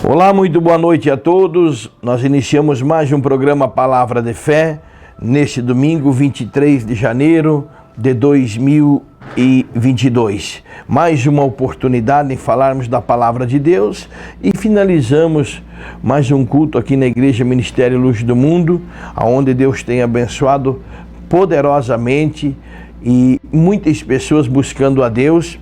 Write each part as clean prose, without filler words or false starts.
Olá, muito boa noite a todos. Nós iniciamos mais um programa Palavra de Fé, neste domingo 23 de janeiro de 2022. Mais uma oportunidade em falarmos da Palavra de Deus e finalizamos mais um culto aqui na Igreja Ministério Luz do Mundo, onde Deus tem abençoado poderosamente e muitas pessoas buscando a Deus.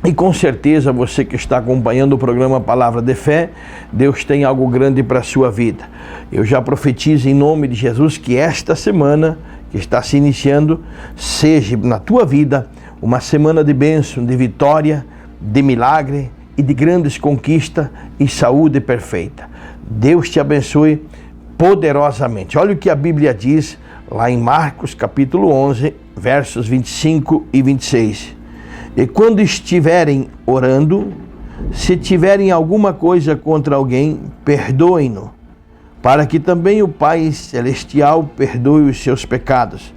E com certeza você que está acompanhando o programa Palavra de Fé, Deus tem algo grande para a sua vida. Eu já profetizo em nome de Jesus que esta semana que está se iniciando seja na tua vida uma semana de bênção, de vitória, de milagre e de grandes conquistas e saúde perfeita. Deus te abençoe poderosamente. Olha o que a Bíblia diz lá em Marcos capítulo 11, versos 25 e 26. E quando estiverem orando, se tiverem alguma coisa contra alguém, perdoem-no, para que também o Pai Celestial perdoe os seus pecados.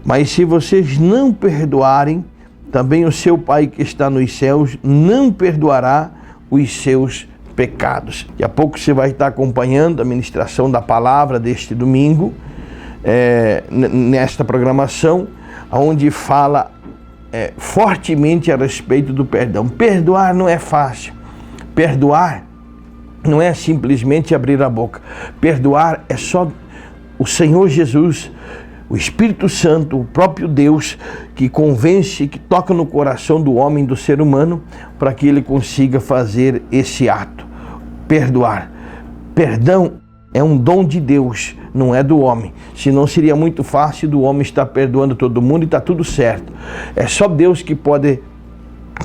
Mas se vocês não perdoarem, também o seu Pai que está nos céus não perdoará os seus pecados. Daqui a pouco você vai estar acompanhando a ministração da palavra deste domingo, nesta programação, onde fala fortemente a respeito do perdão. Perdoar não é fácil. Perdoar não é simplesmente abrir a boca. Perdoar é só o Senhor Jesus, o Espírito Santo, o próprio Deus, que convence, que toca no coração do homem, do ser humano, para que ele consiga fazer esse ato. Perdoar. Perdão é um dom de Deus, não é do homem. Senão seria muito fácil do homem estar perdoando todo mundo e está tudo certo. É só Deus que pode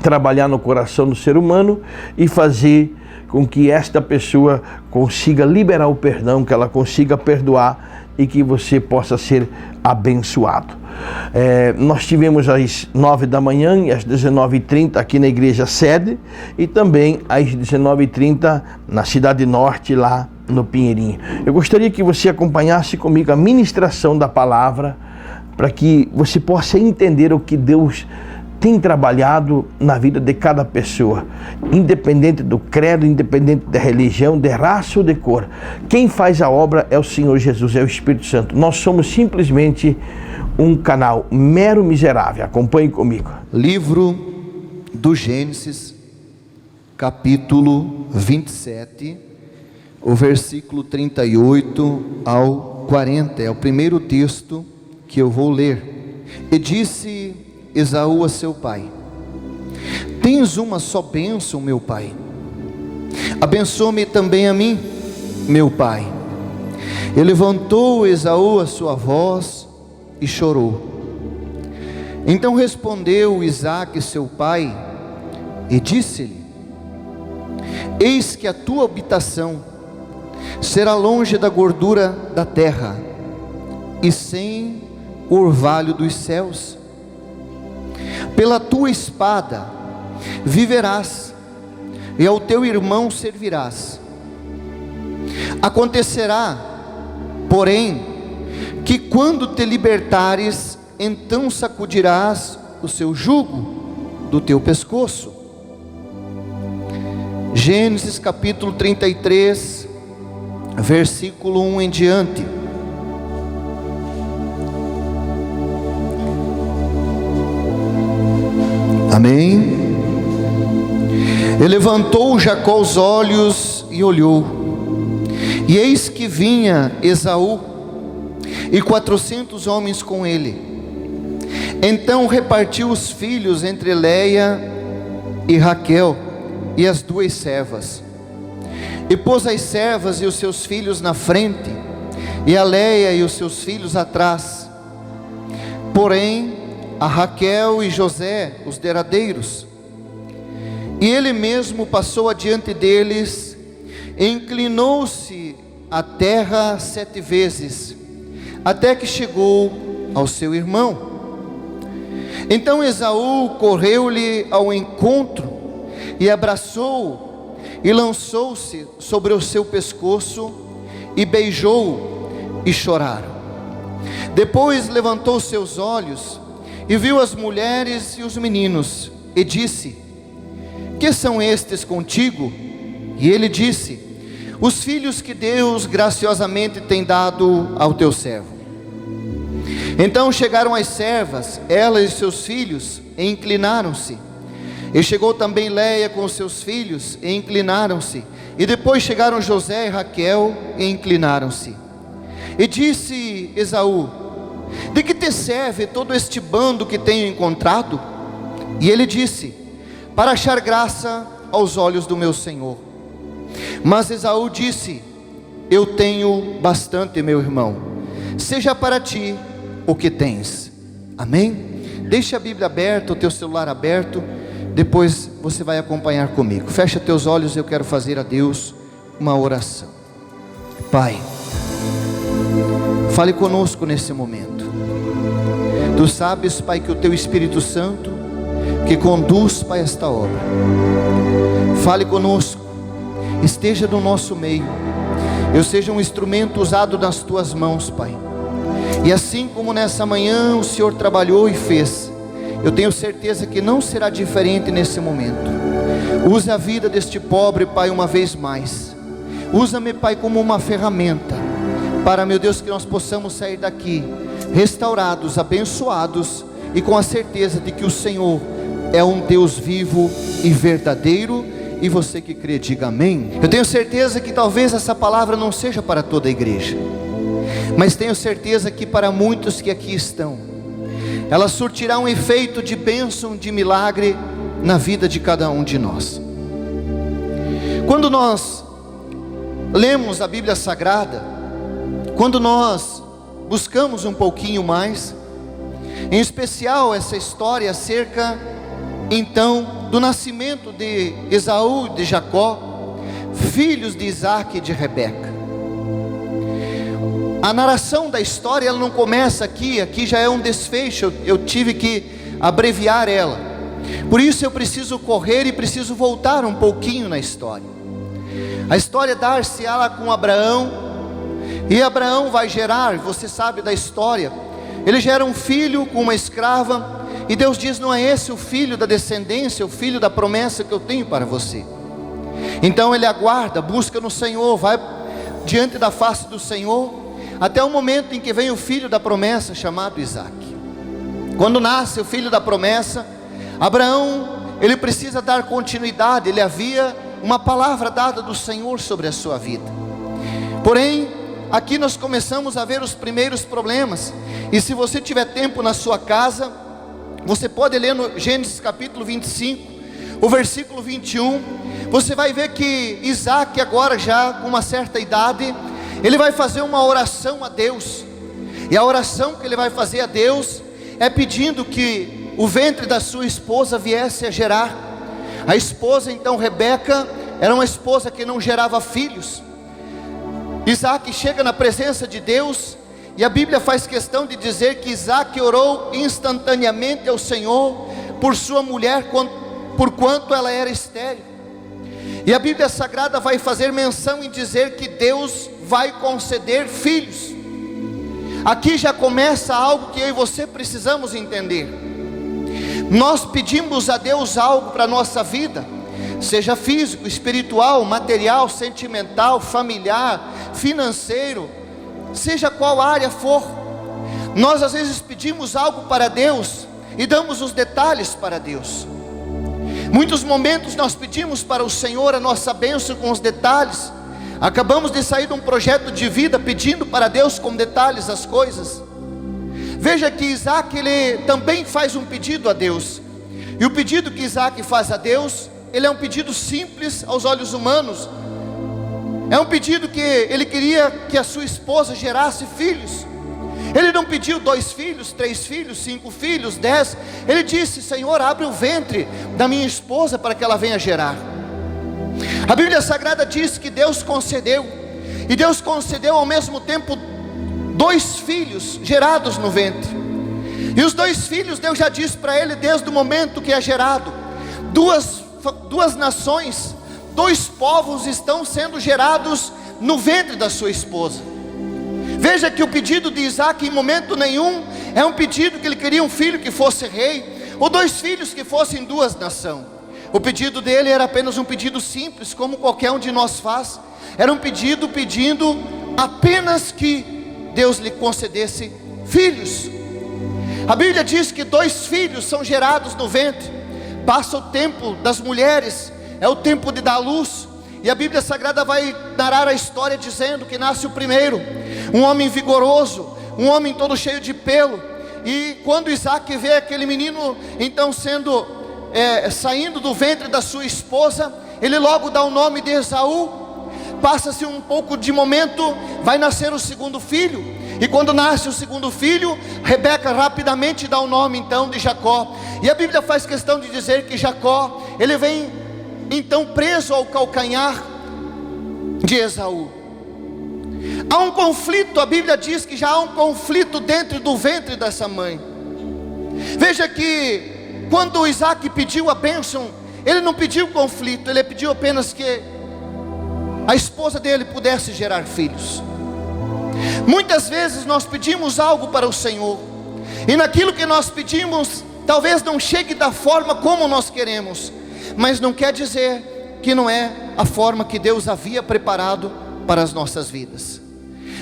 trabalhar no coração do ser humano e fazer com que esta pessoa consiga liberar o perdão, que ela consiga perdoar e que você possa ser abençoado. Nós tivemos às 9 da manhã e às 19h30 aqui na igreja sede e também às 19h30 na Cidade Norte, lá no Pinheirinho. Eu gostaria que você acompanhasse comigo a ministração da palavra para que você possa entender o que Deus tem trabalhado na vida de cada pessoa, independente do credo, independente da religião, de raça ou de cor. Quem faz a obra é o Senhor Jesus, é o Espírito Santo. Nós somos simplesmente um canal mero miserável. Acompanhe comigo. Livro do Gênesis, capítulo 27, o versículo 38 ao 40. É o primeiro texto que eu vou ler. E disse Esaú a seu pai: tens uma só bênção, meu pai. Abençoa-me também a mim, meu pai. E levantou Esaú a sua voz e chorou. Então respondeu Isaque seu pai e disse-lhe: eis que a tua habitação será longe da gordura da terra e sem o orvalho dos céus. Pela tua espada viverás e ao teu irmão servirás. Acontecerá, porém, que quando te libertares, então sacudirás o seu jugo do teu pescoço. Gênesis capítulo 33, versículo 1 em diante. Amém. E levantou Jacó os olhos e olhou, e eis que vinha Esaú e 400 homens com ele. Então repartiu os filhos entre Leia e Raquel e as duas servas, e pôs as servas e os seus filhos na frente, e a Leia e os seus filhos atrás, porém a Raquel e José os derradeiros. E ele mesmo passou adiante deles, e inclinou-se à terra 7 vezes, até que chegou ao seu irmão. Então Esaú correu-lhe ao encontro, e abraçou-o, e lançou-se sobre o seu pescoço, e beijou-o, e choraram. Depois levantou seus olhos, e viu as mulheres e os meninos, e disse: que são estes contigo? E ele disse: os filhos que Deus graciosamente tem dado ao teu servo. Então chegaram as servas, ela e seus filhos, e inclinaram-se. E chegou também Léia com os seus filhos, e inclinaram-se. E depois chegaram José e Raquel, e inclinaram-se. E disse Esaú: de que te serve todo este bando que tenho encontrado? E ele disse: para achar graça aos olhos do meu senhor. Mas Esaú disse: eu tenho bastante, meu irmão, seja para ti o que tens. Amém? Deixa a Bíblia aberta, o teu celular aberto, depois você vai acompanhar comigo. Fecha teus olhos, eu quero fazer a Deus uma oração. Pai, fale conosco nesse momento. Tu sabes, Pai, que o teu Espírito Santo que conduz, Pai, esta obra, fale conosco, esteja no nosso meio, eu seja um instrumento usado nas tuas mãos, Pai. E assim como nessa manhã o Senhor trabalhou e fez, eu tenho certeza que não será diferente nesse momento. Use a vida deste pobre, Pai, uma vez mais. Usa-me, Pai, como uma ferramenta, para, meu Deus, que nós possamos sair daqui restaurados, abençoados, e com a certeza de que o Senhor é um Deus vivo e verdadeiro. E você que crê, diga amém. Eu tenho certeza que talvez essa palavra não seja para toda a igreja, mas tenho certeza que para muitos que aqui estão, ela surtirá um efeito de bênção, de milagre na vida de cada um de nós. Quando nós lemos a Bíblia Sagrada, quando nós buscamos um pouquinho mais, em especial essa história acerca então do nascimento de Esaú e de Jacó, filhos de Isaac e de Rebeca. A narração da história, ela não começa aqui já é um desfecho, eu tive que abreviar ela, por isso eu preciso correr e preciso voltar um pouquinho na história. A história dar-se-á com Abraão, e Abraão vai gerar, você sabe da história, ele gera um filho com uma escrava, e Deus diz: não é esse o filho da descendência, o filho da promessa que eu tenho para você. Então ele aguarda, busca no Senhor, vai diante da face do Senhor, até o momento em que vem o filho da promessa, chamado Isaac. Quando nasce o filho da promessa, Abraão, ele precisa dar continuidade, ele havia uma palavra dada do Senhor sobre a sua vida. Porém, aqui nós começamos a ver os primeiros problemas, e se você tiver tempo na sua casa, você pode ler no Gênesis capítulo 25, o versículo 21, você vai ver que Isaac, agora já com uma certa idade, ele vai fazer uma oração a Deus, e a oração que ele vai fazer a Deus, é pedindo que o ventre da sua esposa viesse a gerar. A esposa então, Rebeca, era uma esposa que não gerava filhos. Isaac chega na presença de Deus, e a Bíblia faz questão de dizer que Isaac orou instantaneamente ao Senhor por sua mulher, por quanto ela era estéril. E a Bíblia Sagrada vai fazer menção em dizer que Deus vai conceder filhos. Aqui já começa algo que eu e você precisamos entender. Nós pedimos a Deus algo para a nossa vida, seja físico, espiritual, material, sentimental, familiar, financeiro, seja qual área for. Nós às vezes pedimos algo para Deus e damos os detalhes para Deus. Muitos momentos nós pedimos para o Senhor a nossa bênção com os detalhes. Acabamos de sair de um projeto de vida pedindo para Deus com detalhes as coisas. Veja que Isaac, ele também faz um pedido a Deus, e o pedido que Isaac faz a Deus, ele é um pedido simples aos olhos humanos. É um pedido que ele queria que a sua esposa gerasse filhos. Ele não pediu 2 filhos, 3 filhos, 5 filhos, 10. Ele disse: Senhor, abre o ventre da minha esposa para que ela venha gerar. A Bíblia Sagrada diz que Deus concedeu, e Deus concedeu ao mesmo tempo 2 filhos gerados no ventre. E os 2 filhos, Deus já disse para ele desde o momento que é gerado: duas nações, 2 povos estão sendo gerados no ventre da sua esposa. Veja que o pedido de Isaac em momento nenhum é um pedido que ele queria um filho que fosse rei, ou 2 filhos que fossem 2 nações. O pedido dele era apenas um pedido simples, como qualquer um de nós faz. Era um pedido pedindo apenas que Deus lhe concedesse filhos. A Bíblia diz que 2 filhos são gerados no ventre. Passa o tempo das mulheres, é o tempo de dar luz. E a Bíblia Sagrada vai narrar a história dizendo que nasce o primeiro, um homem vigoroso, um homem todo cheio de pelo. E quando Isaac vê aquele menino então saindo do ventre da sua esposa, ele logo dá o nome de Esaú. Passa-se um pouco de momento, vai nascer o segundo filho. E quando nasce o segundo filho, Rebeca rapidamente dá o nome então de Jacó. E a Bíblia faz questão de dizer que Jacó, ele vem então preso ao calcanhar de Esaú. Há um conflito, a Bíblia diz que já há um conflito dentro do ventre dessa mãe. Veja que quando Isaac pediu a bênção, ele não pediu conflito, ele pediu apenas que a esposa dele pudesse gerar filhos. Muitas vezes nós pedimos algo para o Senhor, e naquilo que nós pedimos, talvez não chegue da forma como nós queremos, mas não quer dizer que não é a forma que Deus havia preparado para as nossas vidas.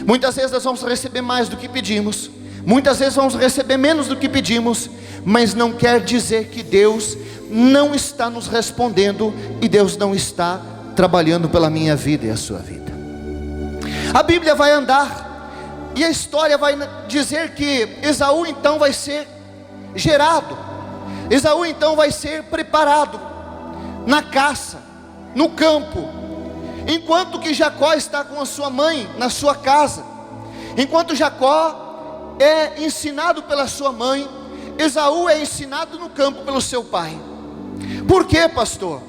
Muitas vezes nós vamos receber mais do que pedimos, muitas vezes vamos receber menos do que pedimos, mas não quer dizer que Deus não está nos respondendo, e Deus não está trabalhando pela minha vida e a sua vida. A Bíblia vai andar, e a história vai dizer que Esaú então vai ser gerado, Esaú então vai ser preparado na caça, no campo, enquanto que Jacó está com a sua mãe na sua casa. Enquanto Jacó é ensinado pela sua mãe, Esaú é ensinado no campo pelo seu pai. Por quê, pastor?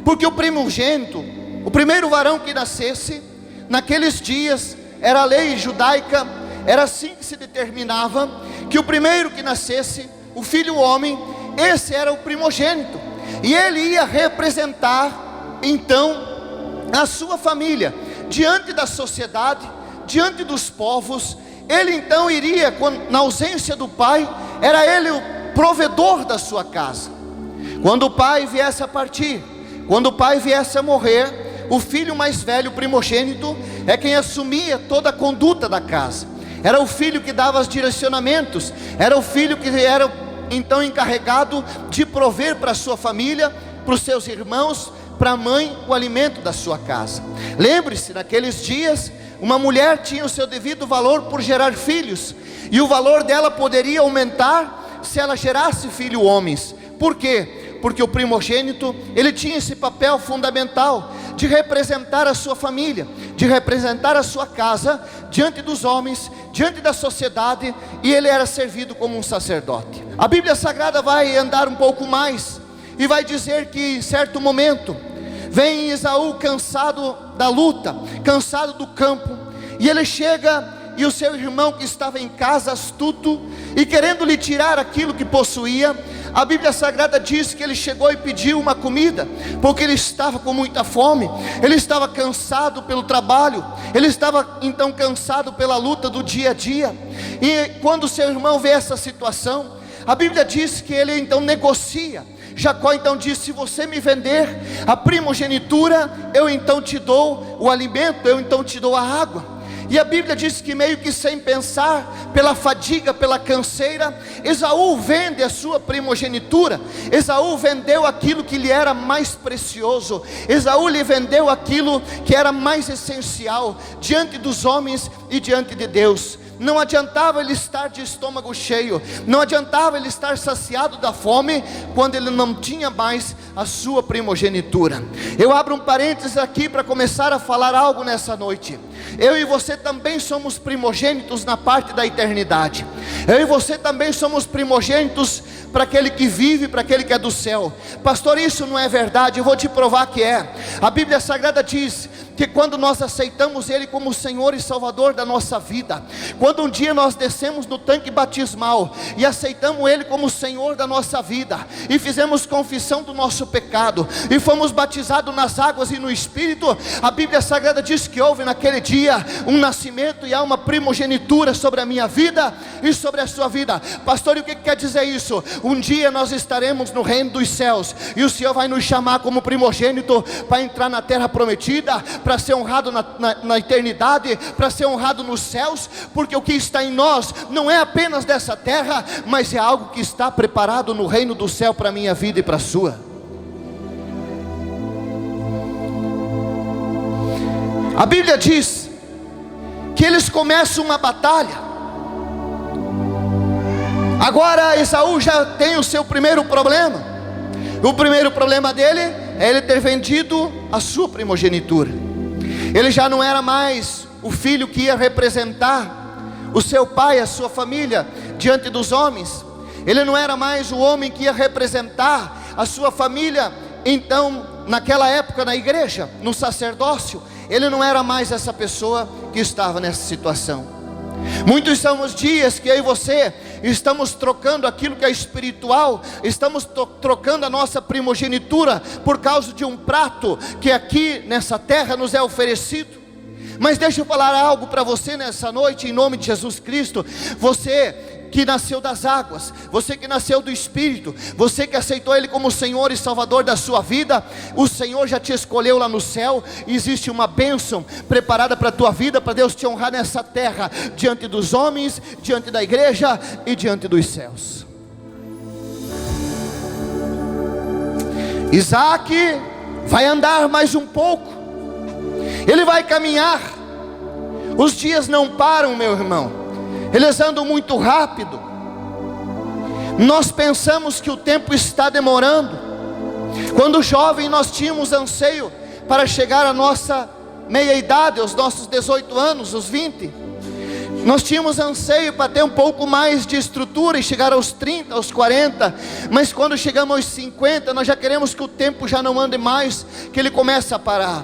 Porque o primogênito, o primeiro varão que nascesse, naqueles dias, era a lei judaica, era assim que se determinava, que o primeiro que nascesse, o filho homem, esse era o primogênito, e ele ia representar então a sua família, diante da sociedade, diante dos povos. Ele então iria, na ausência do pai, era ele o provedor da sua casa. Quando o pai viesse a partir, quando o pai viesse a morrer, o filho mais velho, o primogênito, é quem assumia toda a conduta da casa. Era o filho que dava os direcionamentos, era o filho que era então encarregado de prover para a sua família, para os seus irmãos, para a mãe, o alimento da sua casa. Lembre-se, naqueles dias, uma mulher tinha o seu devido valor por gerar filhos, e o valor dela poderia aumentar se ela gerasse filhos homens. Por quê? Porque o primogênito, ele tinha esse papel fundamental de representar a sua família, de representar a sua casa diante dos homens, diante da sociedade, e ele era servido como um sacerdote. A Bíblia Sagrada vai andar um pouco mais e vai dizer que em certo momento vem Esaú cansado da luta, cansado do campo, e ele chega, e o seu irmão que estava em casa, astuto, e querendo lhe tirar aquilo que possuía, a Bíblia Sagrada diz que ele chegou e pediu uma comida, porque ele estava com muita fome, ele estava cansado pelo trabalho, ele estava então cansado pela luta do dia a dia. E quando seu irmão vê essa situação, a Bíblia diz que ele então negocia. Jacó então disse: se você me vender a primogenitura, eu então te dou o alimento, eu então te dou a água. E a Bíblia diz que meio que sem pensar, pela fadiga, pela canseira, Esaú vende a sua primogenitura. Esaú vendeu aquilo que lhe era mais precioso, Esaú lhe vendeu aquilo que era mais essencial diante dos homens e diante de Deus. Não adiantava ele estar de estômago cheio, não adiantava ele estar saciado da fome, quando ele não tinha mais a sua primogenitura. Eu abro um parênteses aqui para começar a falar algo nessa noite. Eu e você também somos primogênitos na parte da eternidade. Eu e você também somos primogênitos para aquele que vive, para aquele que é do céu. Pastor, isso não é verdade. Eu vou te provar que é. A Bíblia Sagrada diz que quando nós aceitamos Ele como Senhor e Salvador da nossa vida, quando um dia nós descemos no tanque batismal e aceitamos Ele como Senhor da nossa vida, e fizemos confissão do nosso pecado, e fomos batizados nas águas e no Espírito, a Bíblia Sagrada diz que houve naquele dia um nascimento e há uma primogenitura sobre a minha vida e sobre a sua vida. Pastor, e o que quer dizer isso? Um dia nós estaremos no reino dos céus, e o Senhor vai nos chamar como primogênito para entrar na terra prometida, para ser honrado na eternidade, para ser honrado nos céus, porque o que está em nós não é apenas dessa terra, mas é algo que está preparado no reino do céu para a minha vida e para a sua. A Bíblia diz que eles começam uma batalha. Agora Esaú já tem o seu primeiro problema. O primeiro problema dele é ele ter vendido a sua primogenitura. Ele já não era mais o filho que ia representar o seu pai, a sua família diante dos homens. Ele não era mais o homem que ia representar a sua família. Então, naquela época na igreja, no sacerdócio, ele não era mais essa pessoa que estava nessa situação. Muitos são os dias que eu e você estamos trocando aquilo que é espiritual, estamos trocando a nossa primogenitura por causa de um prato que aqui nessa terra nos é oferecido. Mas deixa eu falar algo para você nessa noite, em nome de Jesus Cristo. Você que nasceu das águas, você que nasceu do Espírito, você que aceitou Ele como Senhor e Salvador da sua vida, o Senhor já te escolheu lá no céu. Existe uma bênção preparada para a tua vida, para Deus te honrar nessa terra, diante dos homens, diante da igreja e diante dos céus. Isaac vai andar mais um pouco, ele vai caminhar. Os dias não param, meu irmão, eles andam muito rápido. Nós pensamos que o tempo está demorando. Quando jovem nós tínhamos anseio para chegar à nossa meia idade, aos nossos 18 anos, os 20. Nós tínhamos anseio para ter um pouco mais de estrutura e chegar aos 30, aos 40. Mas quando chegamos aos 50, nós já queremos que o tempo já não ande mais, que ele comece a parar.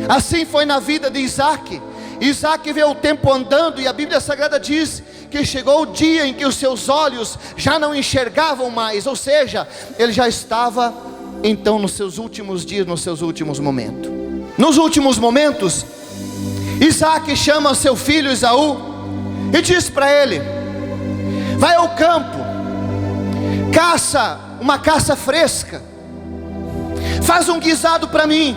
Assim foi na vida de Isaac. Isaac vê o tempo andando, e a Bíblia Sagrada diz que chegou o dia em que os seus olhos já não enxergavam mais, ou seja, ele já estava então nos seus últimos dias, nos seus últimos momentos. Nos últimos momentos, Isaac chama seu filho Esaú e diz para ele: vai ao campo, caça uma caça fresca, faz um guisado para mim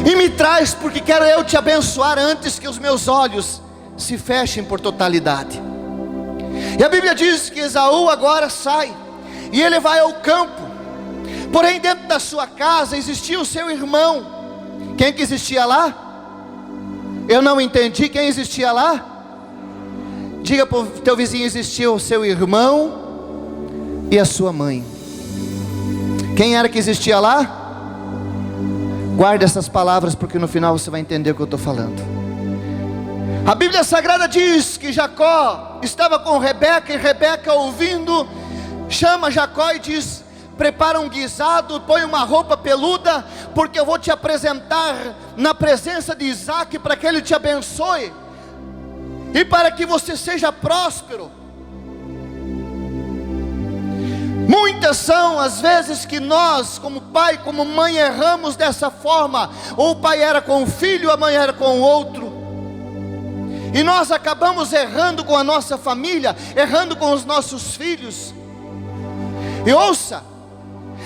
e me traz, porque quero eu te abençoar antes que os meus olhos se fechem por totalidade. E a Bíblia diz que Esaú agora sai e ele vai ao campo. Porém dentro da sua casa existia o seu irmão. Quem que existia lá? Eu não entendi. Quem existia lá? Diga para o teu vizinho: existia o seu irmão e a sua mãe. Quem era que existia lá? Guarde essas palavras, porque no final você vai entender o que eu estou falando. A Bíblia Sagrada diz que Jacó estava com Rebeca, e Rebeca, ouvindo, chama Jacó e diz: prepara um guisado, põe uma roupa peluda, porque eu vou te apresentar na presença de Isaac, para que ele te abençoe e para que você seja próspero. Muitas são as vezes que nós, como pai, como mãe, erramos dessa forma. Ou o pai era com o filho, a mãe era com o outro, e nós acabamos errando com a nossa família, errando com os nossos filhos. E ouça,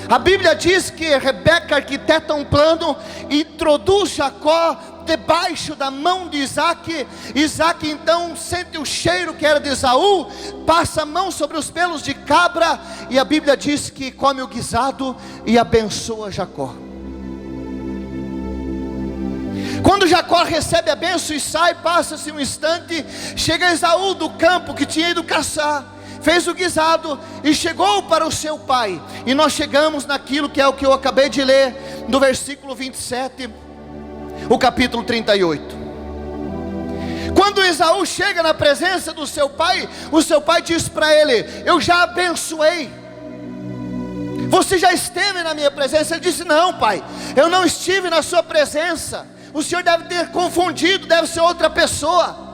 a Bíblia diz que Rebeca arquiteta um plano e introduz Jacó debaixo da mão de Isaac. Isaac então sente o cheiro que era de Esaú, passa a mão sobre os pelos de cabra, e a Bíblia diz que come o guisado e abençoa Jacó. Quando Jacó recebe a bênção e sai, passa-se um instante, chega Esaú do campo que tinha ido caçar, fez o guisado e chegou para o seu pai. E nós chegamos naquilo que é o que eu acabei de ler, no versículo 27, o capítulo 38. Quando Esaú chega na presença do seu pai, o seu pai diz para ele: eu já abençoei. Você já esteve na minha presença? Ele disse: não, pai, eu não estive na sua presença. O senhor deve ter confundido, deve ser outra pessoa.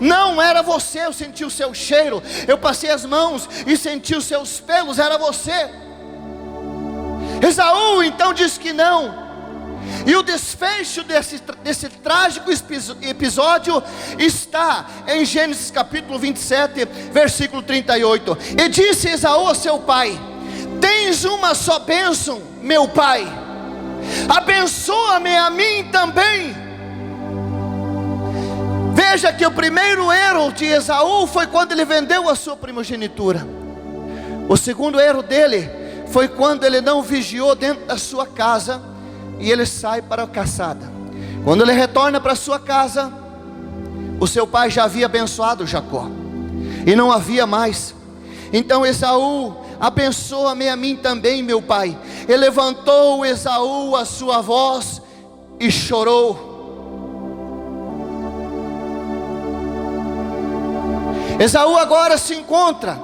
Não era você, eu senti o seu cheiro, eu passei as mãos e senti os seus pelos, era você. Esaú então disse que não. E o desfecho desse trágico episódio está em Gênesis capítulo 27, versículo 38. E disse Esaú a seu pai: tens uma só bênção, meu pai, abençoa-me a mim também. Veja que o primeiro erro de Esaú foi quando ele vendeu a sua primogenitura. O segundo erro dele foi quando ele não vigiou dentro da sua casa e ele sai para a caçada. Quando ele retorna para a sua casa, o seu pai já havia abençoado Jacó e não havia mais. Então Esaú: abençoa-me a mim também, meu pai. E levantou Esaú a sua voz e chorou. Esaú agora se encontra,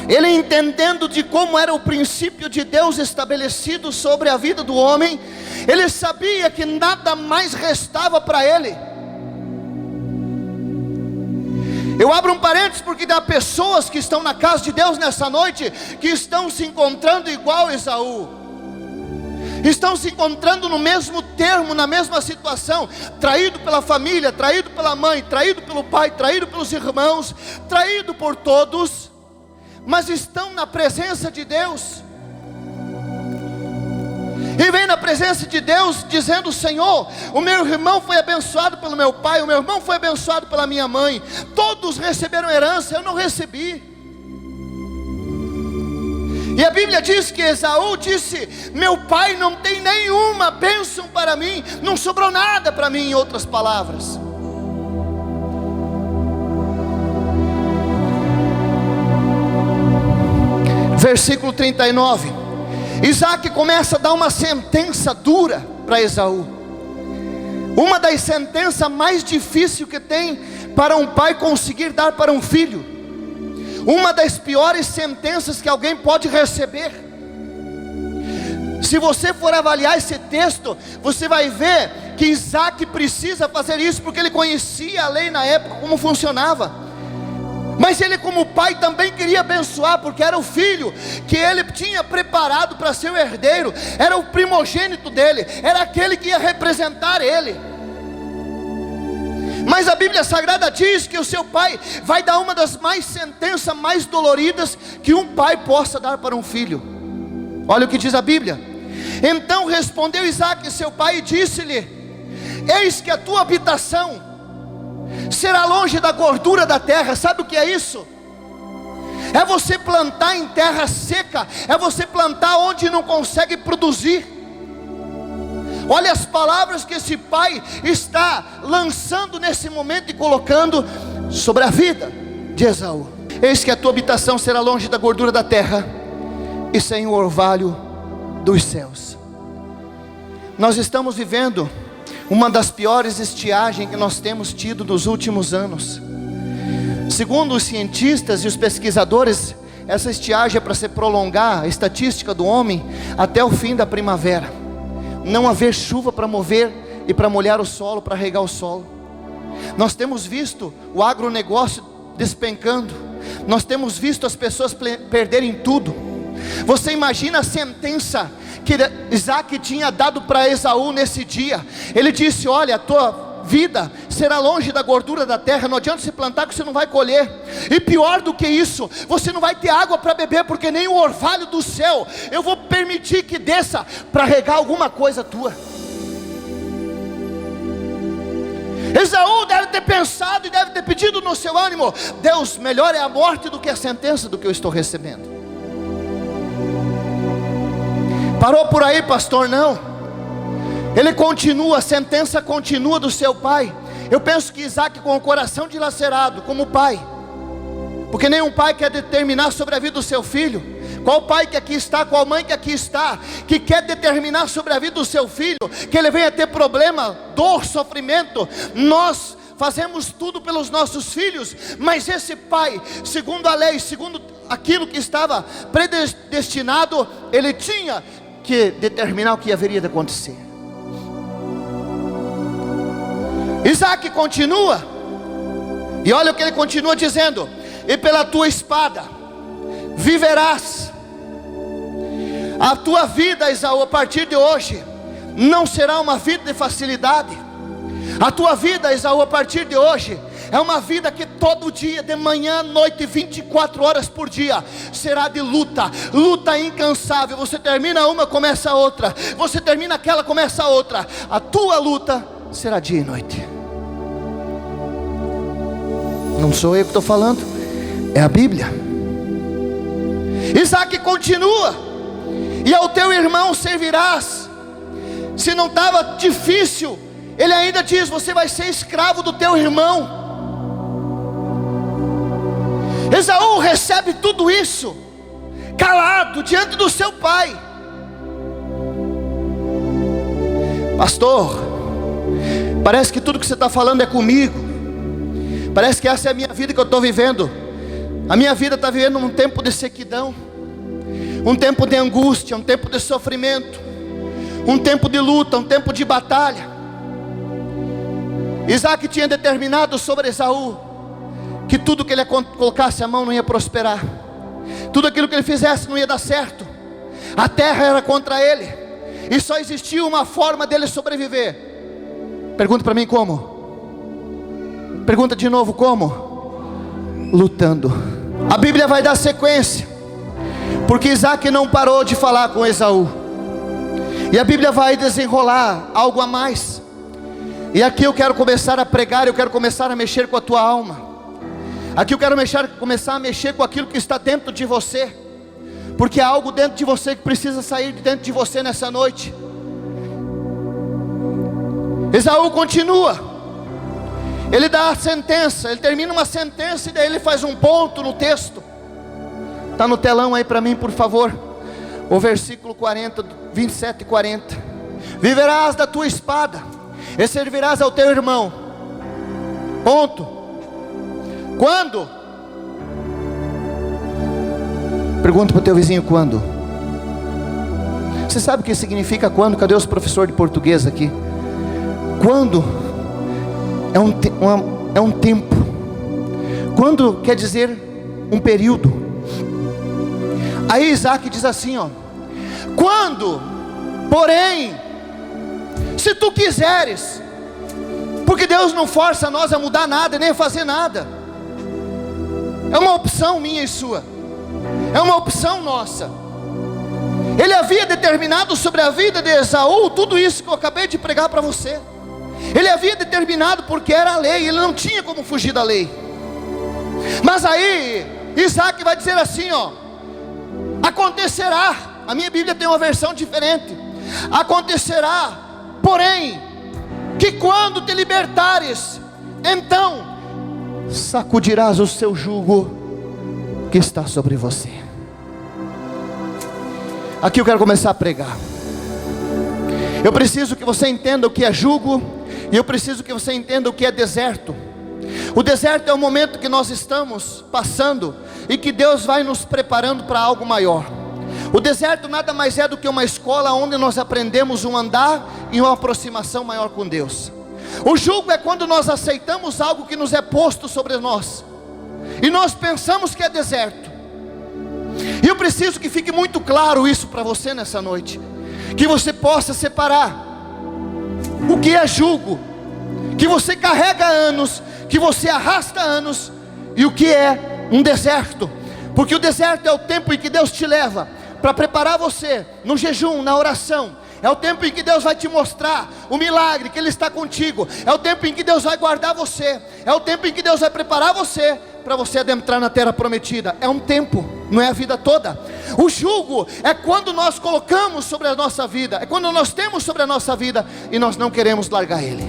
ele entendendo de como era o princípio de Deus estabelecido sobre a vida do homem, ele sabia que nada mais restava para ele. Eu abro um parênteses porque há pessoas que estão na casa de Deus nessa noite, que estão se encontrando igual Esaú, estão se encontrando no mesmo termo, na mesma situação, traído pela família, traído pela mãe, traído pelo pai, traído pelos irmãos, traído por todos, mas estão na presença de Deus, e vem na presença de Deus dizendo: Senhor, o meu irmão foi abençoado pelo meu pai, o meu irmão foi abençoado pela minha mãe, todos receberam herança, eu não recebi. E a Bíblia diz que Esaú disse: meu pai não tem nenhuma bênção para mim, não sobrou nada para mim, em outras palavras. Versículo 39, Isaac começa a dar uma sentença dura para Esaú, uma das sentenças mais difíceis que tem para um pai conseguir dar para um filho, uma das piores sentenças que alguém pode receber. Se você for avaliar esse texto, você vai ver que Isaac precisa fazer isso, porque ele conhecia a lei na época, como funcionava. Mas ele, como pai, também queria abençoar, porque era o filho que ele tinha preparado para ser o herdeiro, era o primogênito dele, era aquele que ia representar ele. Mas a Bíblia Sagrada diz que o seu pai vai dar uma das sentenças mais doloridas que um pai possa dar para um filho. Olha o que diz a Bíblia: então respondeu Isaac seu pai e disse-lhe: eis que a tua habitação será longe da gordura da terra. Sabe o que é isso? É você plantar em terra seca, é você plantar onde não consegue produzir. Olha as palavras que esse pai está lançando nesse momento e colocando sobre a vida de Esaú: eis que a tua habitação será longe da gordura da terra e sem o orvalho dos céus. Nós estamos vivendo uma das piores estiagens que nós temos tido nos últimos anos. Segundo os cientistas e os pesquisadores, essa estiagem é para se prolongar, a estatística do homem, até o fim da primavera. Não haver chuva para mover e para molhar o solo, para regar o solo. Nós temos visto o agronegócio despencando, nós temos visto as pessoas perderem tudo. Você imagina a sentença que Isaac tinha dado para Esaú nesse dia. Ele disse: olha, a tua vida será longe da gordura da terra, não adianta se plantar que você não vai colher, e pior do que isso, você não vai ter água para beber, porque nem o orvalho do céu eu vou permitir que desça para regar alguma coisa tua. Esaú deve ter pensado e deve ter pedido no seu ânimo: Deus, melhor é a morte do que a sentença do que eu estou recebendo. Parou por aí, pastor? Não. Ele continua, a sentença continua do seu pai. Eu penso que Isaac, com o coração dilacerado, como pai, porque nenhum pai quer determinar sobre a vida do seu filho. Qual pai que aqui está, qual mãe que aqui está, que quer determinar sobre a vida do seu filho, que ele venha ter problema, dor, sofrimento? Nós fazemos tudo pelos nossos filhos, mas esse pai, segundo a lei, segundo aquilo que estava predestinado, ele tinha que determinar o que haveria de acontecer. Isaac continua, e olha o que ele continua dizendo: e pela tua espada viverás. A tua vida, Esaú, a partir de hoje, não será uma vida de facilidade. A tua vida, Esaú, a partir de hoje, é uma vida que todo dia, de manhã à noite, 24 horas por dia, será de luta, luta incansável. Você termina uma, começa a outra. Você termina aquela, começa a outra. A tua luta será dia e noite. Não sou eu que estou falando, é a Bíblia. Isaac continua: e ao teu irmão servirás. Se não estava difícil, ele ainda diz: você vai ser escravo do teu irmão. Esaú recebe tudo isso calado diante do seu pai. Pastor, parece que tudo que você está falando é comigo. Parece que essa é a minha vida que eu estou vivendo. A minha vida está vivendo um tempo de sequidão, um tempo de angústia, um tempo de sofrimento, um tempo de luta, um tempo de batalha. Isaac tinha determinado sobre Esaú que tudo que ele colocasse a mão não ia prosperar, tudo aquilo que ele fizesse não ia dar certo. A terra era contra ele, e só existia uma forma dele sobreviver. Pergunta para mim como? Pergunta de novo como? Lutando. A Bíblia vai dar sequência, porque Isaac não parou de falar com Esaú, e a Bíblia vai desenrolar algo a mais. E aqui eu quero começar a pregar, eu quero começar a mexer com a tua alma. Aqui eu quero começar a mexer com aquilo que está dentro de você, porque há algo dentro de você que precisa sair de dentro de você nessa noite. Esaú continua, ele dá a sentença, ele termina uma sentença e daí ele faz um ponto no texto. Está no telão aí para mim, por favor, o versículo 40, 27 e 40. Viverás da tua espada e servirás ao teu irmão. Ponto. Quando? Pergunta para o teu vizinho: quando? Você sabe o que significa quando? Cadê os professores de português aqui? Quando é um tempo. Quando quer dizer um período. Aí Isaac diz assim, ó: quando, porém, se tu quiseres, porque Deus não força nós a mudar nada, nem a fazer nada. É uma opção minha e sua, é uma opção nossa. Ele havia determinado sobre a vida de Esaú tudo isso que eu acabei de pregar para você. Ele havia determinado porque era a lei, ele não tinha como fugir da lei. Mas aí Isaac vai dizer assim, ó: acontecerá. A minha Bíblia tem uma versão diferente. Acontecerá, porém, que quando te libertares, então sacudirás o seu jugo que está sobre você. Aqui eu quero começar a pregar. Eu preciso que você entenda o que é jugo, e eu preciso que você entenda o que é deserto. O deserto é o momento que nós estamos passando e que Deus vai nos preparando para algo maior. O deserto nada mais é do que uma escola onde nós aprendemos um andar e uma aproximação maior com Deus. O jugo é quando nós aceitamos algo que nos é posto sobre nós, e nós pensamos que é deserto. E eu preciso que fique muito claro isso para você nessa noite, que você possa separar o que é jugo, que você carrega anos, que você arrasta anos, e o que é um deserto. Porque o deserto é o tempo em que Deus te leva para preparar você no jejum, na oração. É o tempo em que Deus vai te mostrar o milagre, que Ele está contigo. É o tempo em que Deus vai guardar você. É o tempo em que Deus vai preparar você para você adentrar na terra prometida. É um tempo, não é a vida toda. O jugo é quando nós colocamos sobre a nossa vida, é quando nós temos sobre a nossa vida e nós não queremos largar ele.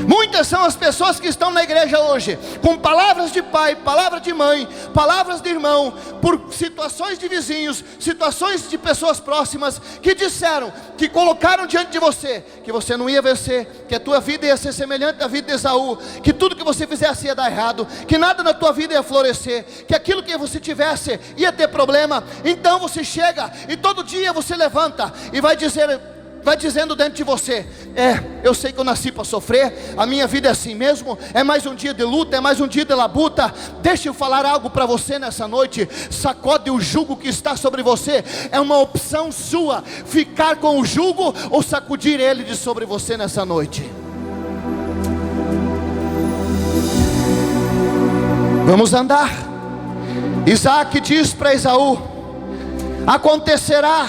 Muitas são as pessoas que estão na igreja hoje, com palavras de pai, palavras de mãe, palavras de irmão, por situações de vizinhos, situações de pessoas próximas, que disseram, que colocaram diante de você, que você não ia vencer, que a tua vida ia ser semelhante à vida de Esaú, que tudo que você fizesse ia dar errado, que nada na tua vida ia florescer, que aquilo que você tivesse ia ter problema. Então você chega e todo dia você levanta e vai dizendo dentro de você: eu sei que eu nasci para sofrer, a minha vida é assim mesmo, é mais um dia de luta, é mais um dia de labuta. Deixa eu falar algo para você nessa noite: sacode o jugo que está sobre você. É uma opção sua, ficar com o jugo ou sacudir ele de sobre você nessa noite. Vamos andar. Isaac diz para Esaú: acontecerá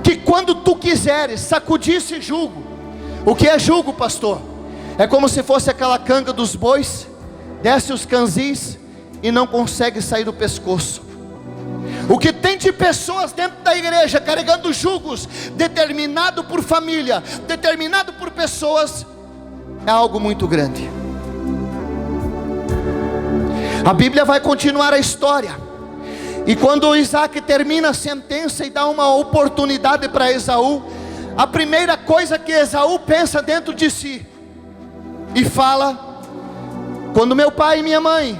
que quando tu quiseres sacudir esse jugo. O que é jugo, pastor? É como se fosse aquela canga dos bois, desce os canzis e não consegue sair do pescoço. O que tem de pessoas dentro da igreja carregando jugos, determinado por família, determinado por pessoas, é algo muito grande. A Bíblia vai continuar a história. E quando Isaac termina a sentença e dá uma oportunidade para Esaú, a primeira coisa que Esaú pensa dentro de si e fala: quando meu pai e minha mãe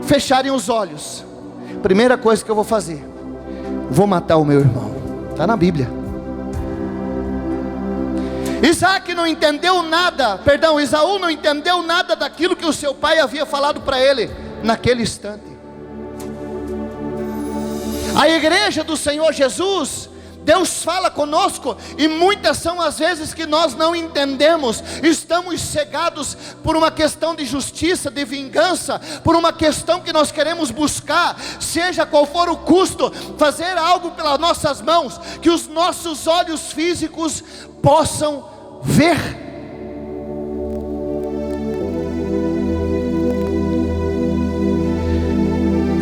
fecharem os olhos, primeira coisa que eu vou fazer, vou matar o meu irmão. Está na Bíblia. Isaac não entendeu nada, Esaú não entendeu nada daquilo que o seu pai havia falado para ele naquele instante. A igreja do Senhor Jesus, Deus fala conosco, e muitas são as vezes que nós não entendemos, estamos cegados por uma questão de justiça, de vingança, por uma questão que nós queremos buscar, seja qual for o custo, fazer algo pelas nossas mãos, que os nossos olhos físicos possam ver.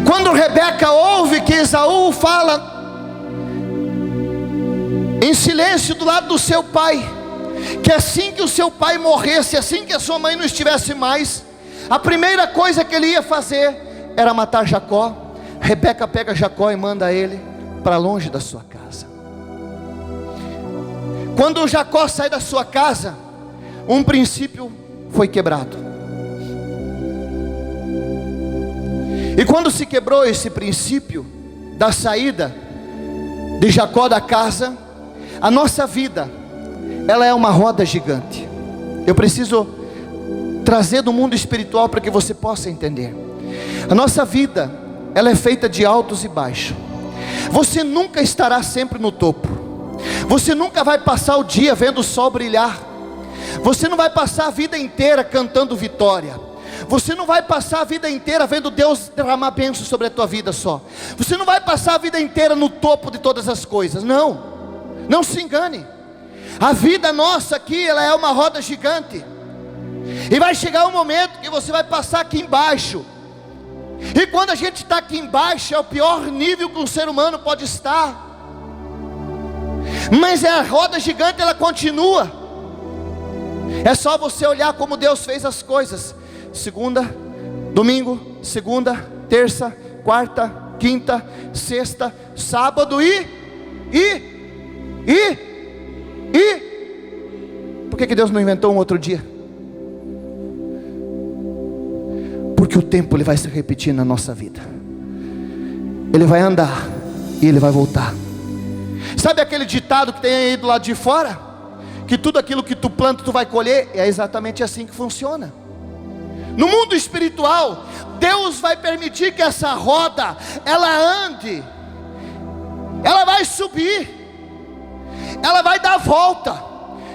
Quando Rebeca ouve que Esaú fala em silêncio do lado do seu pai, que assim que o seu pai morresse, assim que a sua mãe não estivesse mais, a primeira coisa que ele ia fazer era matar Jacó. Rebeca pega Jacó e manda ele para longe da sua casa. Quando Jacó sai da sua casa, um princípio foi quebrado. E quando se quebrou esse princípio da saída de Jacó da casa, a nossa vida, ela é uma roda gigante. Eu preciso trazer do mundo espiritual para que você possa entender. A nossa vida, ela é feita de altos e baixos. Você nunca estará sempre no topo. Você nunca vai passar o dia vendo o sol brilhar. Você não vai passar a vida inteira cantando vitória. Você não vai passar a vida inteira vendo Deus derramar bênção sobre a tua vida só. Você não vai passar a vida inteira no topo de todas as coisas. Não se engane. A vida nossa aqui, ela é uma roda gigante. E vai chegar um momento que você vai passar aqui embaixo. E quando a gente está aqui embaixo, é o pior nível que um ser humano pode estar. Mas a roda gigante, ela continua. É só você olhar como Deus fez as coisas. Domingo, segunda, terça, quarta, quinta, sexta, sábado e por que Deus não inventou um outro dia? Porque o tempo ele vai se repetir na nossa vida. Ele vai andar e ele vai voltar. Sabe aquele ditado que tem aí do lado de fora? Que tudo aquilo que tu planta tu vai colher. É exatamente assim que funciona. No mundo espiritual, Deus vai permitir que essa roda, ela ande, ela vai subir, ela vai dar a volta.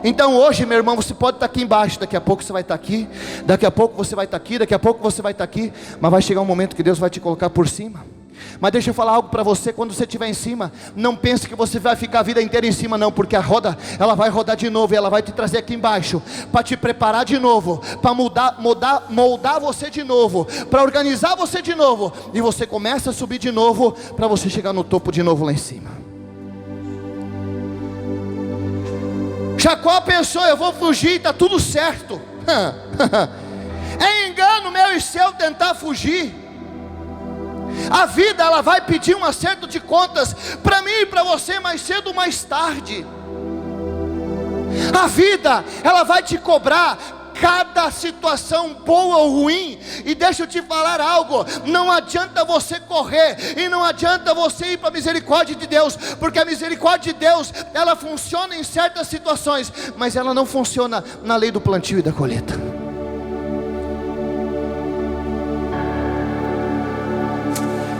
Então hoje, meu irmão, você pode estar aqui embaixo, daqui a pouco você vai estar aqui, daqui a pouco você vai estar aqui, daqui a pouco você vai estar aqui, mas vai chegar um momento que Deus vai te colocar por cima. Mas deixa eu falar algo para você: quando você estiver em cima, não pense que você vai ficar a vida inteira em cima, não, porque a roda, ela vai rodar de novo, e ela vai te trazer aqui embaixo, para te preparar de novo, para moldar você de novo, para organizar você de novo, e você começa a subir de novo, para você chegar no topo de novo lá em cima. Jacó pensou: eu vou fugir, está tudo certo. É engano meu e seu tentar fugir. A vida, ela vai pedir um acerto de contas para mim e para você, mais cedo ou mais tarde. A vida, ela vai te cobrar cada situação boa ou ruim. E deixa eu te falar algo: não adianta você correr, e não adianta você ir para a misericórdia de Deus, porque a misericórdia de Deus, ela funciona em certas situações, mas ela não funciona na lei do plantio e da colheita.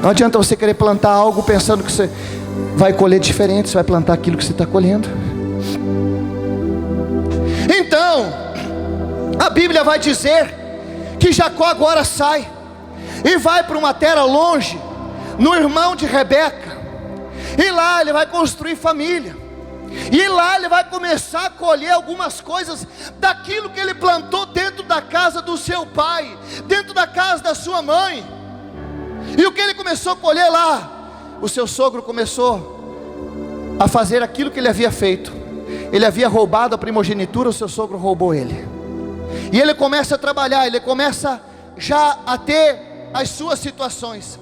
Não adianta você querer plantar algo pensando que você vai colher diferente. Você vai plantar aquilo que você está colhendo. Então, a Bíblia vai dizer que Jacó agora sai e vai para uma terra longe, no irmão de Rebeca. E lá ele vai construir família. E lá ele vai começar a colher algumas coisas daquilo que ele plantou dentro da casa do seu pai, dentro da casa da sua mãe. E o que ele começou a colher lá? O seu sogro começou a fazer aquilo que ele havia feito. Ele havia roubado a primogenitura, o seu sogro roubou ele. E ele começa a trabalhar, ele começa já a ter as suas situações.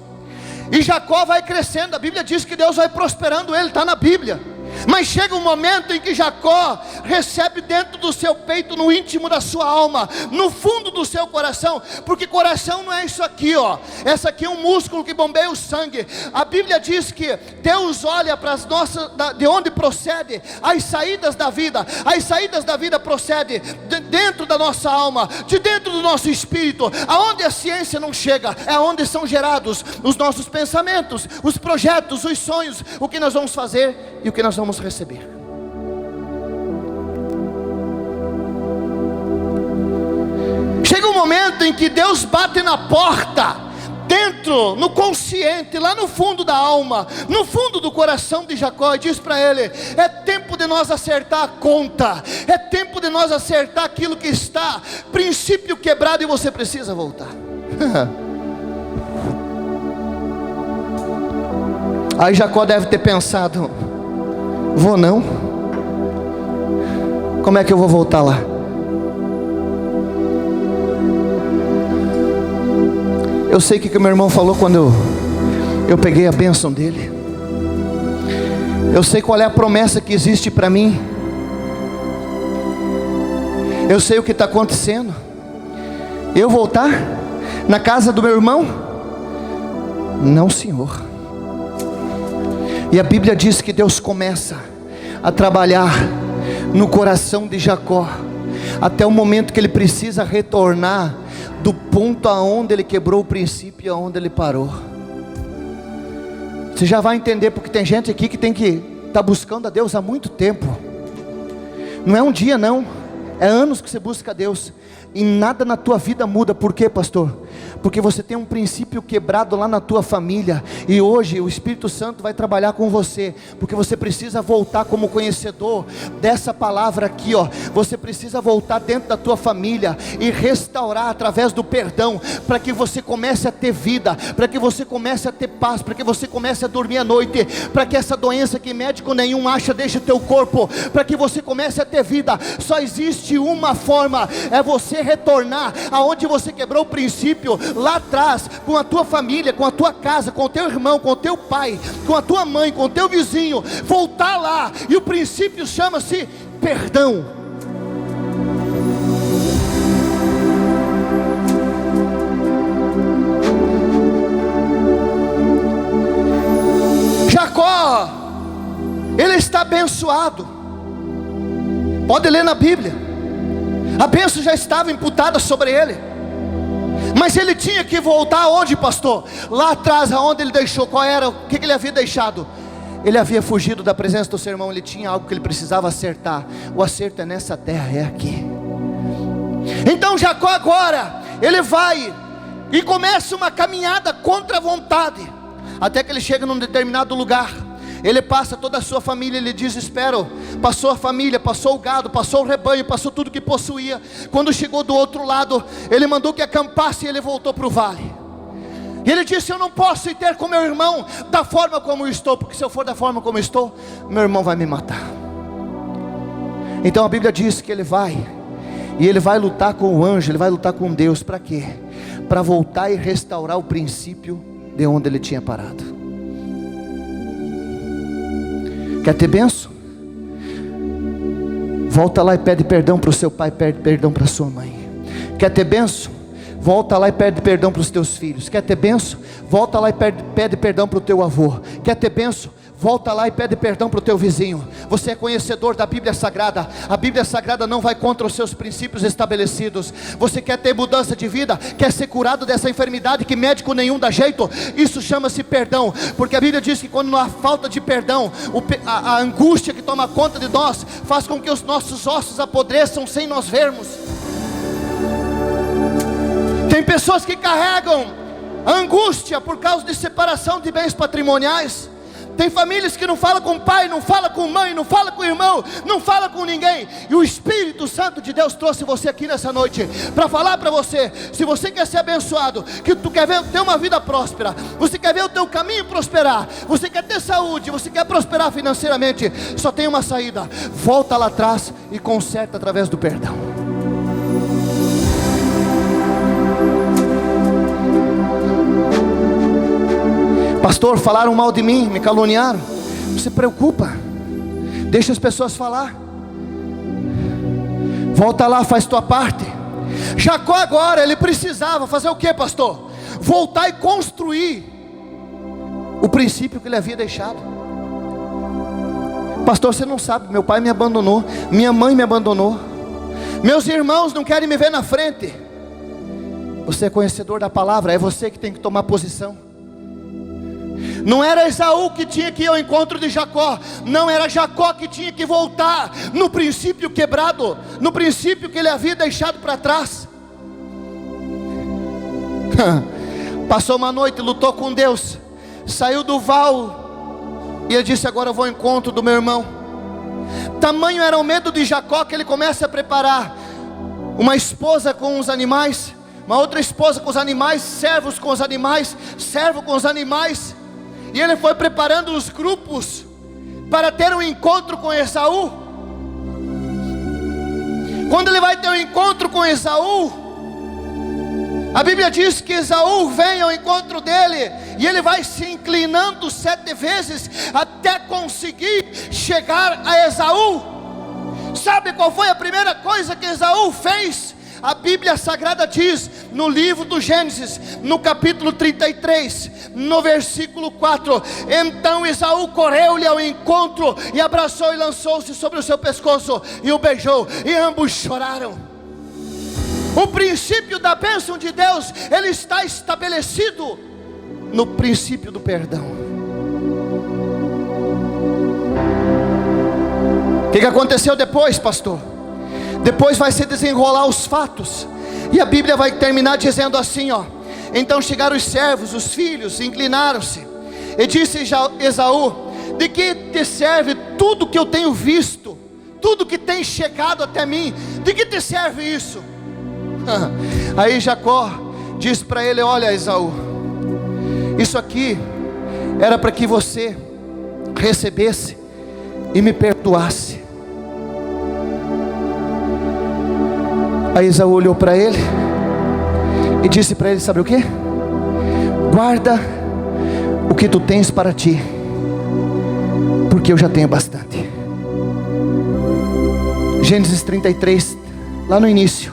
E Jacó vai crescendo. A Bíblia diz que Deus vai prosperando ele, está na Bíblia. Mas chega um momento em que Jacó recebe dentro do seu peito, no íntimo da sua alma, no fundo do seu coração, porque coração não é isso aqui, ó. Essa aqui é um músculo que bombeia o sangue. A Bíblia diz que Deus olha para as nossas, de onde procede as saídas da vida. As saídas da vida procedem de dentro da nossa alma, de dentro do nosso espírito. Aonde a ciência não chega, é onde são gerados os nossos pensamentos, os projetos, os sonhos, o que nós vamos fazer e o que nós vamos receber. Chega um momento em que Deus bate na porta, dentro, no consciente, lá no fundo da alma, no fundo do coração de Jacó, e diz para ele: é tempo de nós acertar a conta, é tempo de nós acertar aquilo que está princípio quebrado, e você precisa voltar. Aí Jacó deve ter pensado: vou não? Como é que eu vou voltar lá? Eu sei o que o meu irmão falou quando eu peguei a bênção dele. Eu sei qual é a promessa que existe para mim. Eu sei o que está acontecendo. Eu voltar na casa do meu irmão? Não, Senhor. E a Bíblia diz que Deus começa a trabalhar no coração de Jacó, até o momento que ele precisa retornar do ponto aonde ele quebrou o princípio e aonde ele parou. Você já vai entender, porque tem gente aqui que tem que estar buscando a Deus há muito tempo. Não é um dia não, é anos que você busca a Deus, e nada na tua vida muda. Por quê, pastor? Porque você tem um princípio quebrado lá na tua família, e hoje o Espírito Santo vai trabalhar com você, porque você precisa voltar como conhecedor dessa palavra aqui, ó. Você precisa voltar dentro da tua família e restaurar através do perdão, para que você comece a ter vida, para que você comece a ter paz, para que você comece a dormir à noite, para que essa doença que médico nenhum acha deixe o teu corpo, para que você comece a ter vida. Só existe uma forma, é você retornar aonde você quebrou o princípio, lá atrás, com a tua família, com a tua casa, com o teu irmão, com o teu pai, com a tua mãe, com o teu vizinho. Voltar lá, e o princípio chama-se perdão. Jacó, ele está abençoado. Pode ler na Bíblia. A bênção já estava imputada sobre ele, mas ele tinha que voltar aonde, pastor? Lá atrás, aonde ele deixou. Qual era? O que ele havia deixado? Ele havia fugido da presença do seu irmão. Ele tinha algo que ele precisava acertar. O acerto é nessa terra, é aqui. Então Jacó agora, ele vai e começa uma caminhada contra a vontade, até que ele chega num determinado lugar. Ele passa toda a sua família, ele desespera. Passou a família, passou o gado, passou o rebanho, passou tudo que possuía. Quando chegou do outro lado, ele mandou que acampasse, e ele voltou para o vale. E ele disse: eu não posso ir ter com meu irmão da forma como eu estou, porque se eu for da forma como eu estou, meu irmão vai me matar. Então a Bíblia diz que ele vai, e ele vai lutar com o anjo, ele vai lutar com Deus. Para quê? Para voltar e restaurar o princípio de onde ele tinha parado. Quer ter bênção? Volta lá e pede perdão para o seu pai, pede perdão para a sua mãe. Quer ter bênção? Volta lá e pede perdão para os teus filhos. Quer ter bênção? Volta lá e pede perdão para o teu avô. Quer ter bênção? Volta lá e pede perdão para o teu vizinho. Você é conhecedor da Bíblia Sagrada. A Bíblia Sagrada não vai contra os seus princípios estabelecidos. Você quer ter mudança de vida? Quer ser curado dessa enfermidade que médico nenhum dá jeito? Isso chama-se perdão. Porque a Bíblia diz que quando há falta de perdão, a angústia que toma conta de nós faz com que os nossos ossos apodreçam sem nós vermos. Tem pessoas que carregam angústia por causa de separação de bens patrimoniais. Tem famílias que não falam com o pai, não falam com mãe, não falam com o irmão, não falam com ninguém. E o Espírito Santo de Deus trouxe você aqui nessa noite para falar para você: se você quer ser abençoado, que tu quer ter uma vida próspera, você quer ver o teu caminho prosperar, você quer ter saúde, você quer prosperar financeiramente, só tem uma saída: volta lá atrás e conserta através do perdão. Pastor, falaram mal de mim, me caluniaram. Não se preocupa, deixa as pessoas falar. Volta lá, faz tua parte. Jacó agora, ele precisava fazer o que, pastor? Voltar e construir o princípio que ele havia deixado. Pastor, você não sabe, meu pai me abandonou, minha mãe me abandonou, meus irmãos não querem me ver na frente. Você é conhecedor da palavra, é você que tem que tomar posição. Não era Esaú que tinha que ir ao encontro de Jacó, não era Jacó que tinha que voltar no princípio quebrado, no princípio que ele havia deixado para trás. Passou uma noite, lutou com Deus, saiu do val, e ele disse: agora eu vou ao encontro do meu irmão. Tamanho era o medo de Jacó que ele começa a preparar uma esposa com os animais, uma outra esposa com os animais, servos com os animais, servo com os animais. E ele foi preparando os grupos para ter um encontro com Esaú. Quando ele vai ter um encontro com Esaú, a Bíblia diz que Esaú vem ao encontro dele, e ele vai se inclinando 7 vezes até conseguir chegar a Esaú. Sabe qual foi a primeira coisa que Esaú fez? A Bíblia Sagrada diz no livro do Gênesis, no capítulo 33, no versículo 4: então Esaú correu-lhe ao encontro e abraçou e lançou-se sobre o seu pescoço e o beijou, e ambos choraram. O princípio da bênção de Deus, ele está estabelecido no princípio do perdão. O que aconteceu depois, pastor? Depois vai se desenrolar os fatos, e a Bíblia vai terminar dizendo assim, ó: então chegaram os servos, os filhos, inclinaram-se, e disse Esaú: de que te serve tudo que eu tenho visto, tudo que tem chegado até mim? De que te serve isso? Aí Jacó diz para ele: olha, Esaú, isso aqui era para que você recebesse e me perdoasse. Aí Esaú olhou para ele e disse para ele: sabe o que? Guarda o que tu tens para ti, porque eu já tenho bastante. Gênesis 33, lá no início: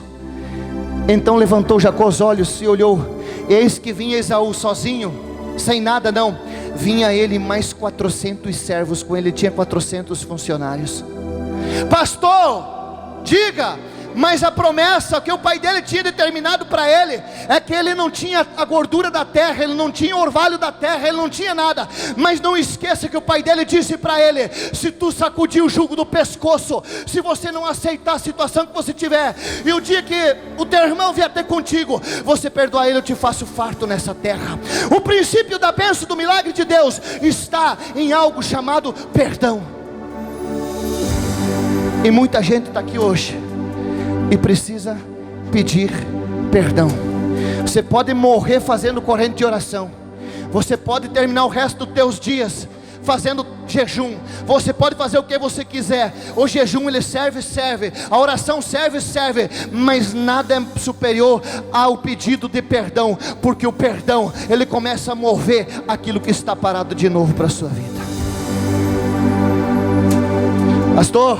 então levantou Jacó os olhos e olhou, eis que vinha Esaú sozinho, sem nada não, vinha ele mais 400 servos com ele, tinha 400 funcionários. Pastor, diga, mas a promessa que o pai dele tinha determinado para ele é que ele não tinha a gordura da terra, ele não tinha o orvalho da terra, ele não tinha nada. Mas não esqueça que o pai dele disse para ele: se tu sacudir o jugo do pescoço, se você não aceitar a situação que você tiver, e o dia que o teu irmão vier ter contigo, você perdoar ele, eu te faço farto nessa terra. O princípio da bênção do milagre de Deus está em algo chamado perdão. E muita gente está aqui hoje e precisa pedir perdão. Você pode morrer fazendo corrente de oração, você pode terminar o resto dos teus dias fazendo jejum. Você pode fazer o que você quiser. O jejum ele serve, a oração serve, mas nada é superior ao pedido de perdão, porque o perdão ele começa a mover aquilo que está parado de novo para a sua vida. Pastor,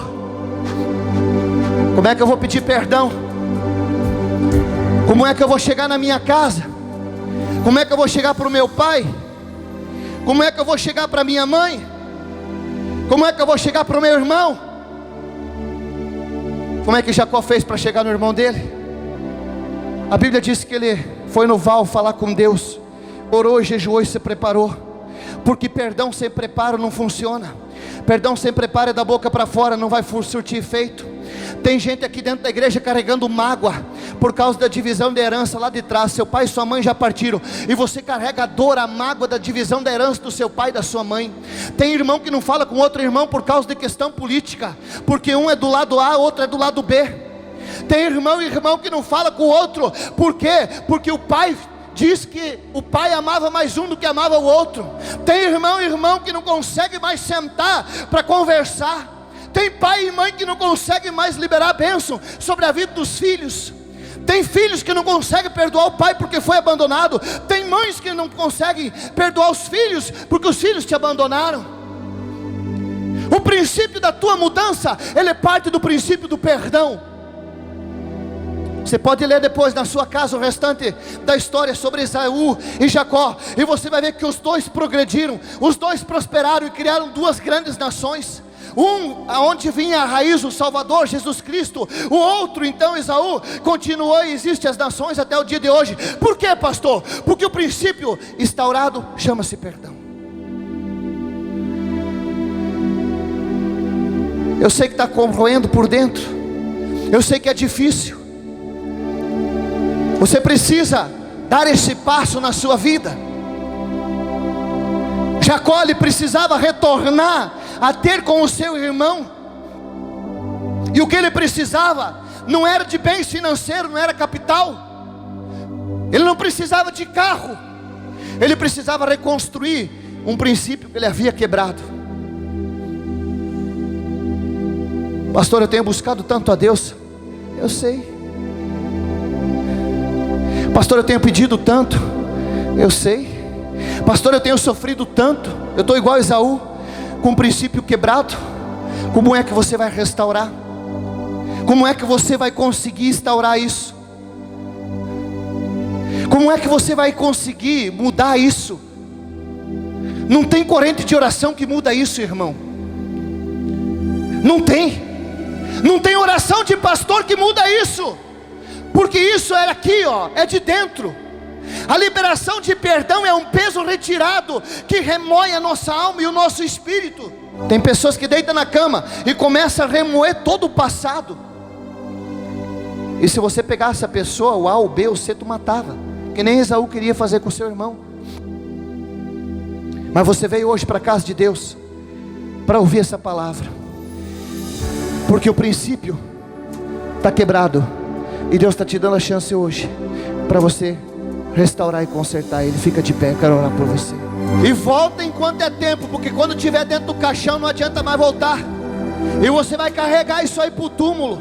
como é que eu vou pedir perdão? Como é que eu vou chegar na minha casa? Como é que eu vou chegar para o meu pai? Como é que eu vou chegar para minha mãe? Como é que eu vou chegar para o meu irmão? Como é que Jacó fez para chegar no irmão dele? A Bíblia diz que ele foi no val falar com Deus, orou, jejuou e se preparou, porque perdão sem preparo não funciona. Perdão sem preparo é da boca para fora, não vai surtir efeito. Tem gente aqui dentro da igreja carregando mágoa por causa da divisão da herança lá de trás. Seu pai e sua mãe já partiram, e você carrega a dor, a mágoa da divisão da herança do seu pai e da sua mãe. Tem irmão que não fala com outro irmão por causa de questão política, porque um é do lado A, outro é do lado B. Tem irmão que não fala com o outro, por quê? Porque o pai diz que o pai amava mais um do que amava o outro. Tem irmão que não consegue mais sentar para conversar. Tem pai e mãe que não conseguem mais liberar a bênção sobre a vida dos filhos. Tem filhos que não conseguem perdoar o pai porque foi abandonado. Tem mães que não conseguem perdoar os filhos porque os filhos te abandonaram. O princípio da tua mudança, ele é parte do princípio do perdão. Você pode ler depois na sua casa o restante da história sobre Esaú e Jacó, e você vai ver que os dois progrediram, os dois prosperaram e criaram duas grandes nações. Aonde vinha a raiz, o Salvador, Jesus Cristo. O outro, então, Esaú, continuou e existe as nações até o dia de hoje. Por quê, pastor? Porque o princípio instaurado chama-se perdão. Eu sei que está corroendo por dentro, eu sei que é difícil. Você precisa dar esse passo na sua vida. Jacó, ele precisava retornar a ter com o seu irmão, e o que ele precisava não era de bens financeiros, não era capital, ele não precisava de carro, ele precisava reconstruir um princípio que ele havia quebrado. Pastor, eu tenho buscado tanto a Deus. Eu sei. Pastor, eu tenho pedido tanto. Eu sei. Pastor, eu tenho sofrido tanto. Eu estou igual a Esaú, com o princípio quebrado. Como é que você vai restaurar? Como é que você vai conseguir instaurar isso? Como é que você vai conseguir mudar isso? Não tem corrente de oração que muda isso, irmão. Não tem. Não tem oração de pastor que muda isso. Porque isso é aqui, ó, é de dentro. A liberação de perdão é um peso retirado que remoe a nossa alma e o nosso espírito. Tem pessoas que deitam na cama e começam a remoer todo o passado. E se você pegasse a pessoa, o A, o B, o C, tu matava, que nem Esaú queria fazer com seu irmão. Mas você veio hoje para a casa de Deus para ouvir essa palavra, porque o princípio está quebrado, e Deus está te dando a chance hoje para você restaurar e consertar ele. Fica de pé, quero orar por você. E volta enquanto é tempo, porque quando estiver dentro do caixão não adianta mais voltar, e você vai carregar isso aí para o túmulo.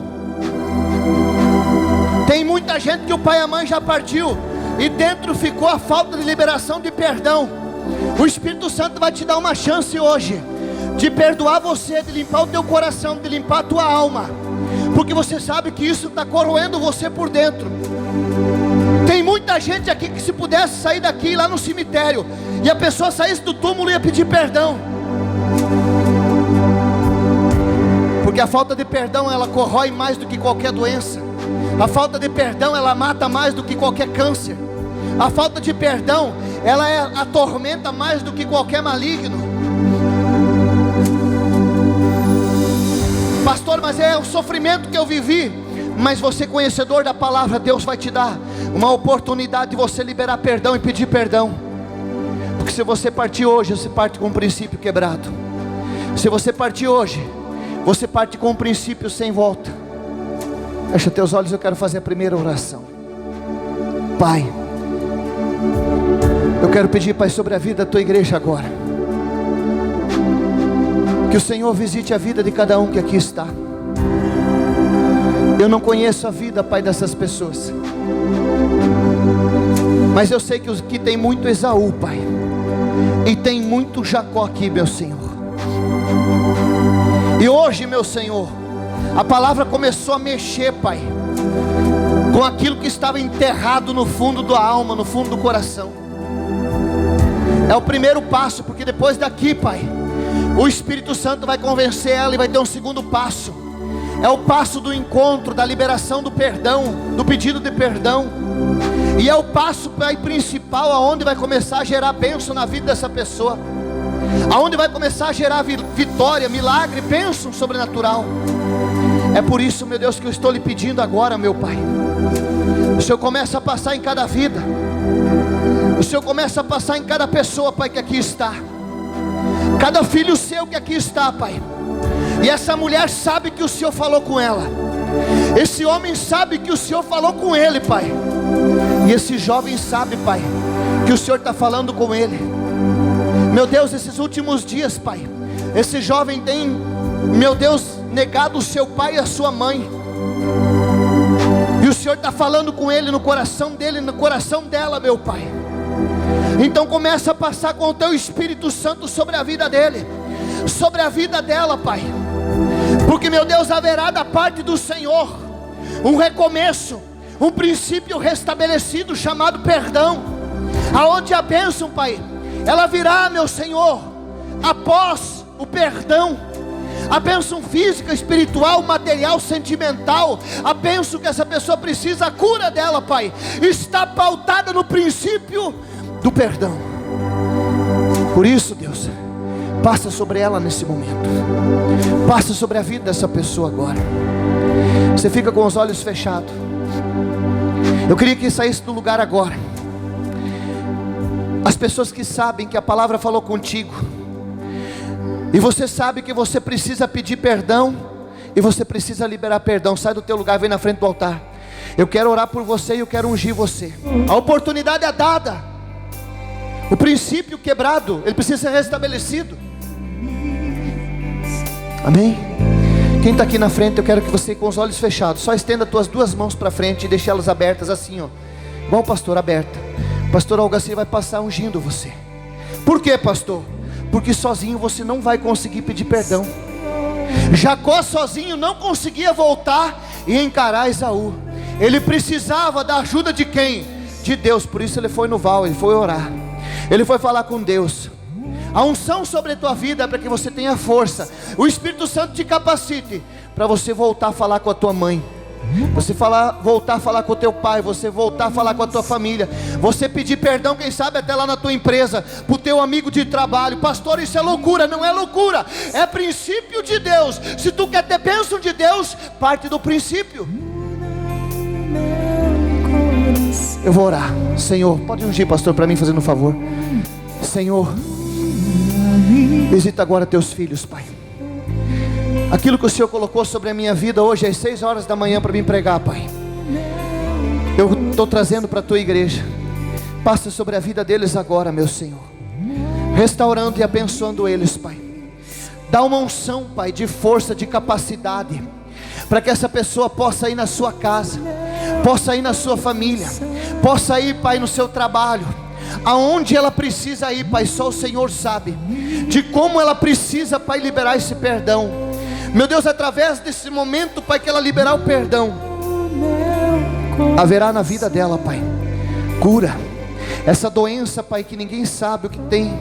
Tem muita gente que o pai e a mãe já partiu, e dentro ficou a falta de liberação de perdão. O Espírito Santo vai te dar uma chance hoje de perdoar você, de limpar o teu coração, de limpar a tua alma, porque você sabe que isso está corroendo você por dentro. Tem muita gente aqui que se pudesse sair daqui e lá no cemitério, e a pessoa saísse do túmulo e ia pedir perdão, porque a falta de perdão ela corrói mais do que qualquer doença. A falta de perdão ela mata mais do que qualquer câncer. A falta de perdão ela atormenta mais do que qualquer maligno. Pastor, mas é o sofrimento que eu vivi. Mas você, conhecedor da palavra, Deus vai te dar uma oportunidade de você liberar perdão e pedir perdão. Porque se você partir hoje, você parte com um princípio quebrado. Se você partir hoje, você parte com um princípio sem volta. Fecha teus olhos, eu quero fazer a primeira oração. Pai, eu quero pedir, Pai, sobre a vida da tua igreja agora. Que o Senhor visite a vida de cada um que aqui está. Eu não conheço a vida, Pai, dessas pessoas, mas eu sei que tem muito Esaú, Pai, e tem muito Jacó aqui, meu Senhor. E hoje, meu Senhor, a palavra começou a mexer, Pai, com aquilo que estava enterrado no fundo da alma, no fundo do coração. É o primeiro passo, porque depois daqui, Pai, o Espírito Santo vai convencer ela e vai ter um segundo passo. É o passo do encontro, da liberação do perdão, do pedido de perdão. E é o passo, Pai, principal, aonde vai começar a gerar bênção na vida dessa pessoa, aonde vai começar a gerar vitória, milagre, bênção sobrenatural. É por isso, meu Deus, que eu estou lhe pedindo agora, meu Pai. O Senhor começa a passar em cada vida. O Senhor começa a passar em cada pessoa, Pai, que aqui está. Cada filho seu que aqui está, Pai. E essa mulher sabe que o Senhor falou com ela. Esse homem sabe que o Senhor falou com ele, Pai. E esse jovem sabe, Pai, que o Senhor está falando com ele. Meu Deus, esses últimos dias, Pai, esse jovem tem, meu Deus, negado o seu pai e a sua mãe. E o Senhor está falando com ele, no coração dele, no coração dela, meu Pai. Então começa a passar com o Teu Espírito Santo sobre a vida dele, sobre a vida dela, Pai. Porque, meu Deus, haverá da parte do Senhor um recomeço, um princípio restabelecido chamado perdão, aonde a bênção, Pai, ela virá, meu Senhor, após o perdão. A bênção física, espiritual, material, sentimental, a bênção que essa pessoa precisa, a cura dela, Pai, está pautada no princípio do perdão. Por isso, Deus, passa sobre ela nesse momento, passa sobre a vida dessa pessoa agora. Você fica com os olhos fechados. Eu queria que saísse do lugar agora as pessoas que sabem que a palavra falou contigo, e você sabe que você precisa pedir perdão, e você precisa liberar perdão. Sai do teu lugar, vem na frente do altar. Eu quero orar por você e eu quero ungir você. A oportunidade é dada. O princípio quebrado, ele precisa ser restabelecido. Amém? Quem está aqui na frente, eu quero que você, com os olhos fechados, só estenda as tuas duas mãos para frente e deixe elas abertas assim, ó, igual o pastor, aberta. Pastor Algacir vai passar ungindo você. Por quê, pastor? Porque sozinho você não vai conseguir pedir perdão. Jacó sozinho não conseguia voltar e encarar Esaú. Ele precisava da ajuda de quem? De Deus. Por isso ele foi no val, ele foi orar, ele foi falar com Deus. A unção sobre a tua vida é para que você tenha força. O Espírito Santo te capacite para você voltar a falar com a tua mãe, você voltar a falar com o teu pai, você voltar a falar com a tua família, você pedir perdão, quem sabe até lá na tua empresa, para o teu amigo de trabalho. Pastor, isso é loucura. Não é loucura, é princípio de Deus. Se tu quer ter bênção de Deus, parte do princípio. Eu vou orar. Senhor, pode ungir, pastor, para mim, fazendo um favor. Senhor, visita agora teus filhos, Pai. Aquilo que o Senhor colocou sobre a minha vida hoje às 6 horas da manhã para me pregar, Pai, eu estou trazendo para a tua igreja. Passa sobre a vida deles agora, meu Senhor, restaurando e abençoando eles, Pai. Dá uma unção, Pai, de força, de capacidade, para que essa pessoa possa ir na sua casa, possa ir na sua família, possa ir, Pai, no seu trabalho, aonde ela precisa ir, Pai. Só o Senhor sabe de como ela precisa, Pai, liberar esse perdão. Meu Deus, através desse momento, Pai, que ela liberar o perdão, haverá na vida dela, Pai, cura. Essa doença, Pai, que ninguém sabe o que tem,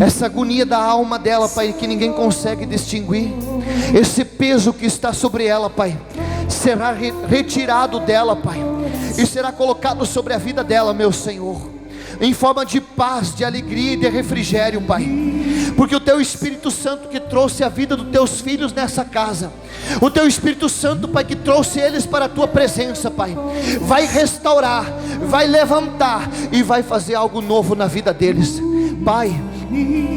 essa agonia da alma dela, Pai, que ninguém consegue distinguir, esse peso que está sobre ela, Pai, será retirado dela, Pai, e será colocado sobre a vida dela, meu Senhor, em forma de paz, de alegria e de refrigério, Pai. Porque o Teu Espírito Santo que trouxe a vida dos Teus filhos nessa casa, o Teu Espírito Santo, Pai, que trouxe eles para a Tua presença, Pai, vai restaurar, vai levantar e vai fazer algo novo na vida deles. Pai,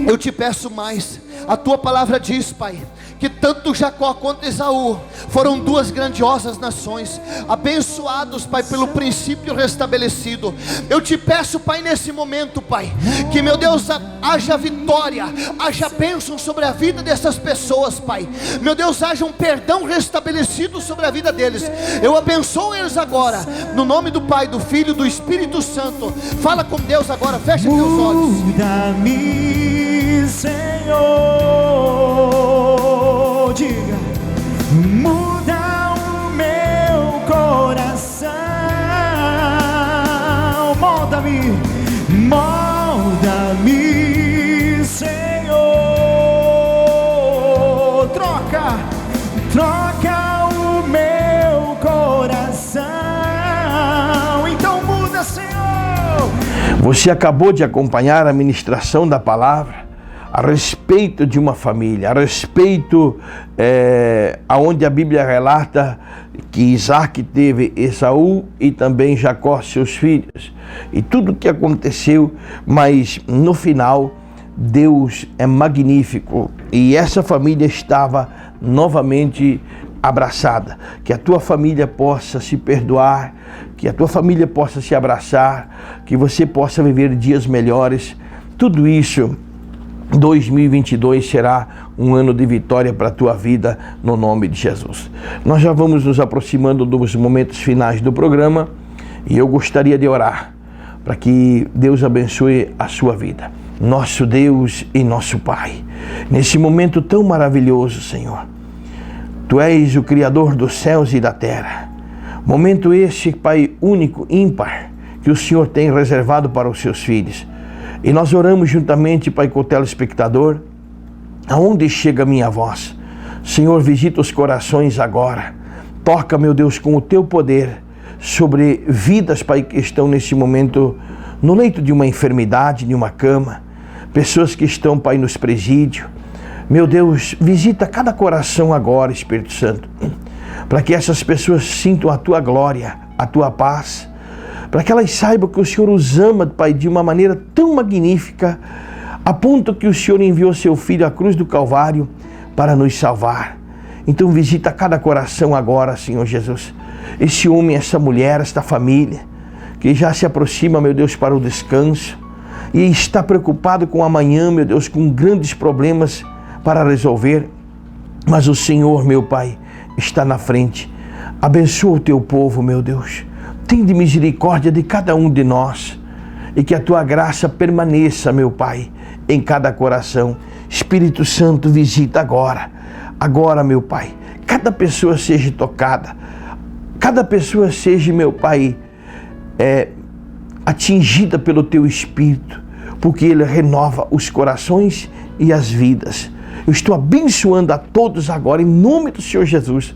eu te peço mais. A Tua palavra diz, Pai, que tanto Jacó quanto Esaú foram duas grandiosas nações, abençoados, Pai, pelo princípio restabelecido. Eu te peço, Pai, nesse momento, Pai, que, meu Deus, haja vitória, haja bênção sobre a vida dessas pessoas, Pai. Meu Deus, haja um perdão restabelecido sobre a vida deles. Eu abençoo eles agora, no nome do Pai, do Filho e do Espírito Santo. Fala com Deus agora, fecha teus olhos. Muda-me, Senhor, diga, muda o meu coração, molda-me, molda-me, Senhor, troca o meu coração, então muda, Senhor. Você acabou de acompanhar a ministração da palavra a respeito de uma família, a respeito aonde a Bíblia relata que Isaac teve Esaú e também Jacó, seus filhos, e tudo o que aconteceu, mas no final Deus é magnífico e essa família estava novamente abraçada. Que a tua família possa se perdoar, que a tua família possa se abraçar, que você possa viver dias melhores. Tudo isso, 2022 será um ano de vitória para a tua vida, no nome de Jesus. Nós já vamos nos aproximando dos momentos finais do programa e eu gostaria de orar para que Deus abençoe a sua vida. Nosso Deus e nosso Pai, nesse momento tão maravilhoso, Senhor, Tu és o Criador dos céus e da terra. Momento esse, Pai, único, ímpar, que o Senhor tem reservado para os seus filhos. E nós oramos juntamente, Pai, com o telespectador, aonde chega a minha voz. Senhor, visita os corações agora. Toca, meu Deus, com o Teu poder sobre vidas, Pai, que estão nesse momento no leito de uma enfermidade, de uma cama. Pessoas que estão, Pai, nos presídios. Meu Deus, visita cada coração agora, Espírito Santo, para que essas pessoas sintam a Tua glória, a Tua paz, para que elas saibam que o Senhor os ama, Pai, de uma maneira tão magnífica, a ponto que o Senhor enviou Seu Filho à cruz do Calvário para nos salvar. Então visita cada coração agora, Senhor Jesus. Esse homem, essa mulher, esta família, que já se aproxima, meu Deus, para o descanso, e está preocupado com amanhã, meu Deus, com grandes problemas para resolver, mas o Senhor, meu Pai, está na frente. Abençoa o Teu povo, meu Deus. Tende misericórdia de cada um de nós e que a Tua graça permaneça, meu Pai, em cada coração. Espírito Santo, visita agora, meu Pai, cada pessoa seja tocada, cada pessoa seja, meu Pai, atingida pelo Teu Espírito, porque Ele renova os corações e as vidas. Eu estou abençoando a todos agora, em nome do Senhor Jesus,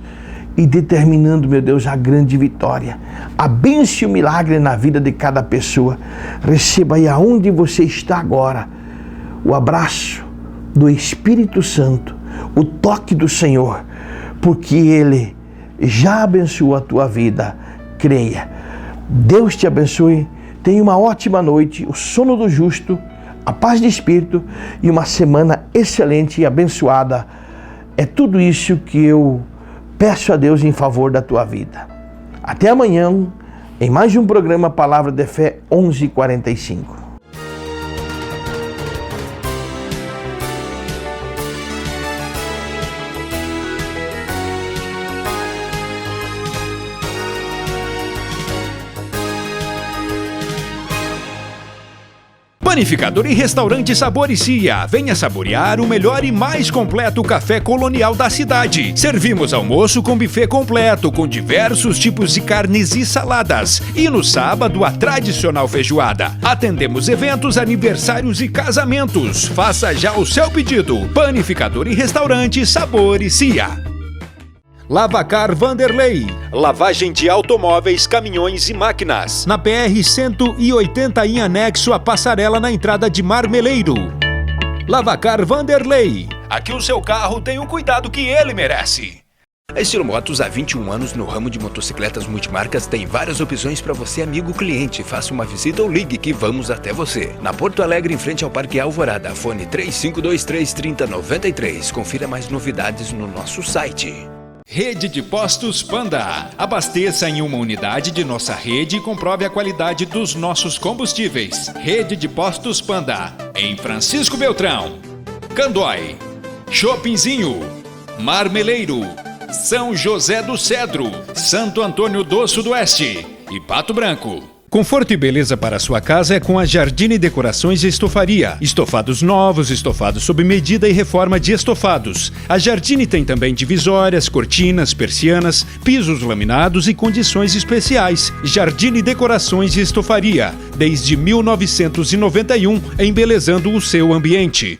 e determinando, meu Deus, a grande vitória. A bênção e o milagre na vida de cada pessoa. Receba aí aonde você está agora o abraço do Espírito Santo, o toque do Senhor, porque Ele já abençoou a tua vida. Creia. Deus te abençoe. Tenha uma ótima noite, o sono do justo, a paz de espírito e uma semana excelente e abençoada. É tudo isso que eu peço a Deus em favor da tua vida. Até amanhã, em mais um programa Palavra de Fé 11h45. Panificador e Restaurante Sabor e Cia. Venha saborear o melhor e mais completo café colonial da cidade. Servimos almoço com buffet completo, com diversos tipos de carnes e saladas. E no sábado, a tradicional feijoada. Atendemos eventos, aniversários e casamentos. Faça já o seu pedido. Panificador e Restaurante Sabor e Cia. Lavacar Vanderlei, lavagem de automóveis, caminhões e máquinas. Na PR-180 em anexo à passarela na entrada de Marmeleiro. Lavacar Vanderlei, aqui o seu carro tem o cuidado que ele merece. A Estilo Motos, há 21 anos no ramo de motocicletas multimarcas, tem várias opções para você, amigo cliente. Faça uma visita ou ligue que vamos até você. Na Porto Alegre, em frente ao Parque Alvorada, fone 3523-3093. Confira mais novidades no nosso site. Rede de Postos Panda. Abasteça em uma unidade de nossa rede e comprove a qualidade dos nossos combustíveis. Rede de Postos Panda, em Francisco Beltrão, Candói, Shoppingzinho, Marmeleiro, São José do Cedro, Santo Antônio do Sudoeste e Pato Branco. Conforto e beleza para a sua casa é com a Jardine Decorações e Estofaria. Estofados novos, estofados sob medida e reforma de estofados. A Jardine tem também divisórias, cortinas, persianas, pisos laminados e condições especiais. Jardine Decorações e Estofaria, desde 1991, embelezando o seu ambiente.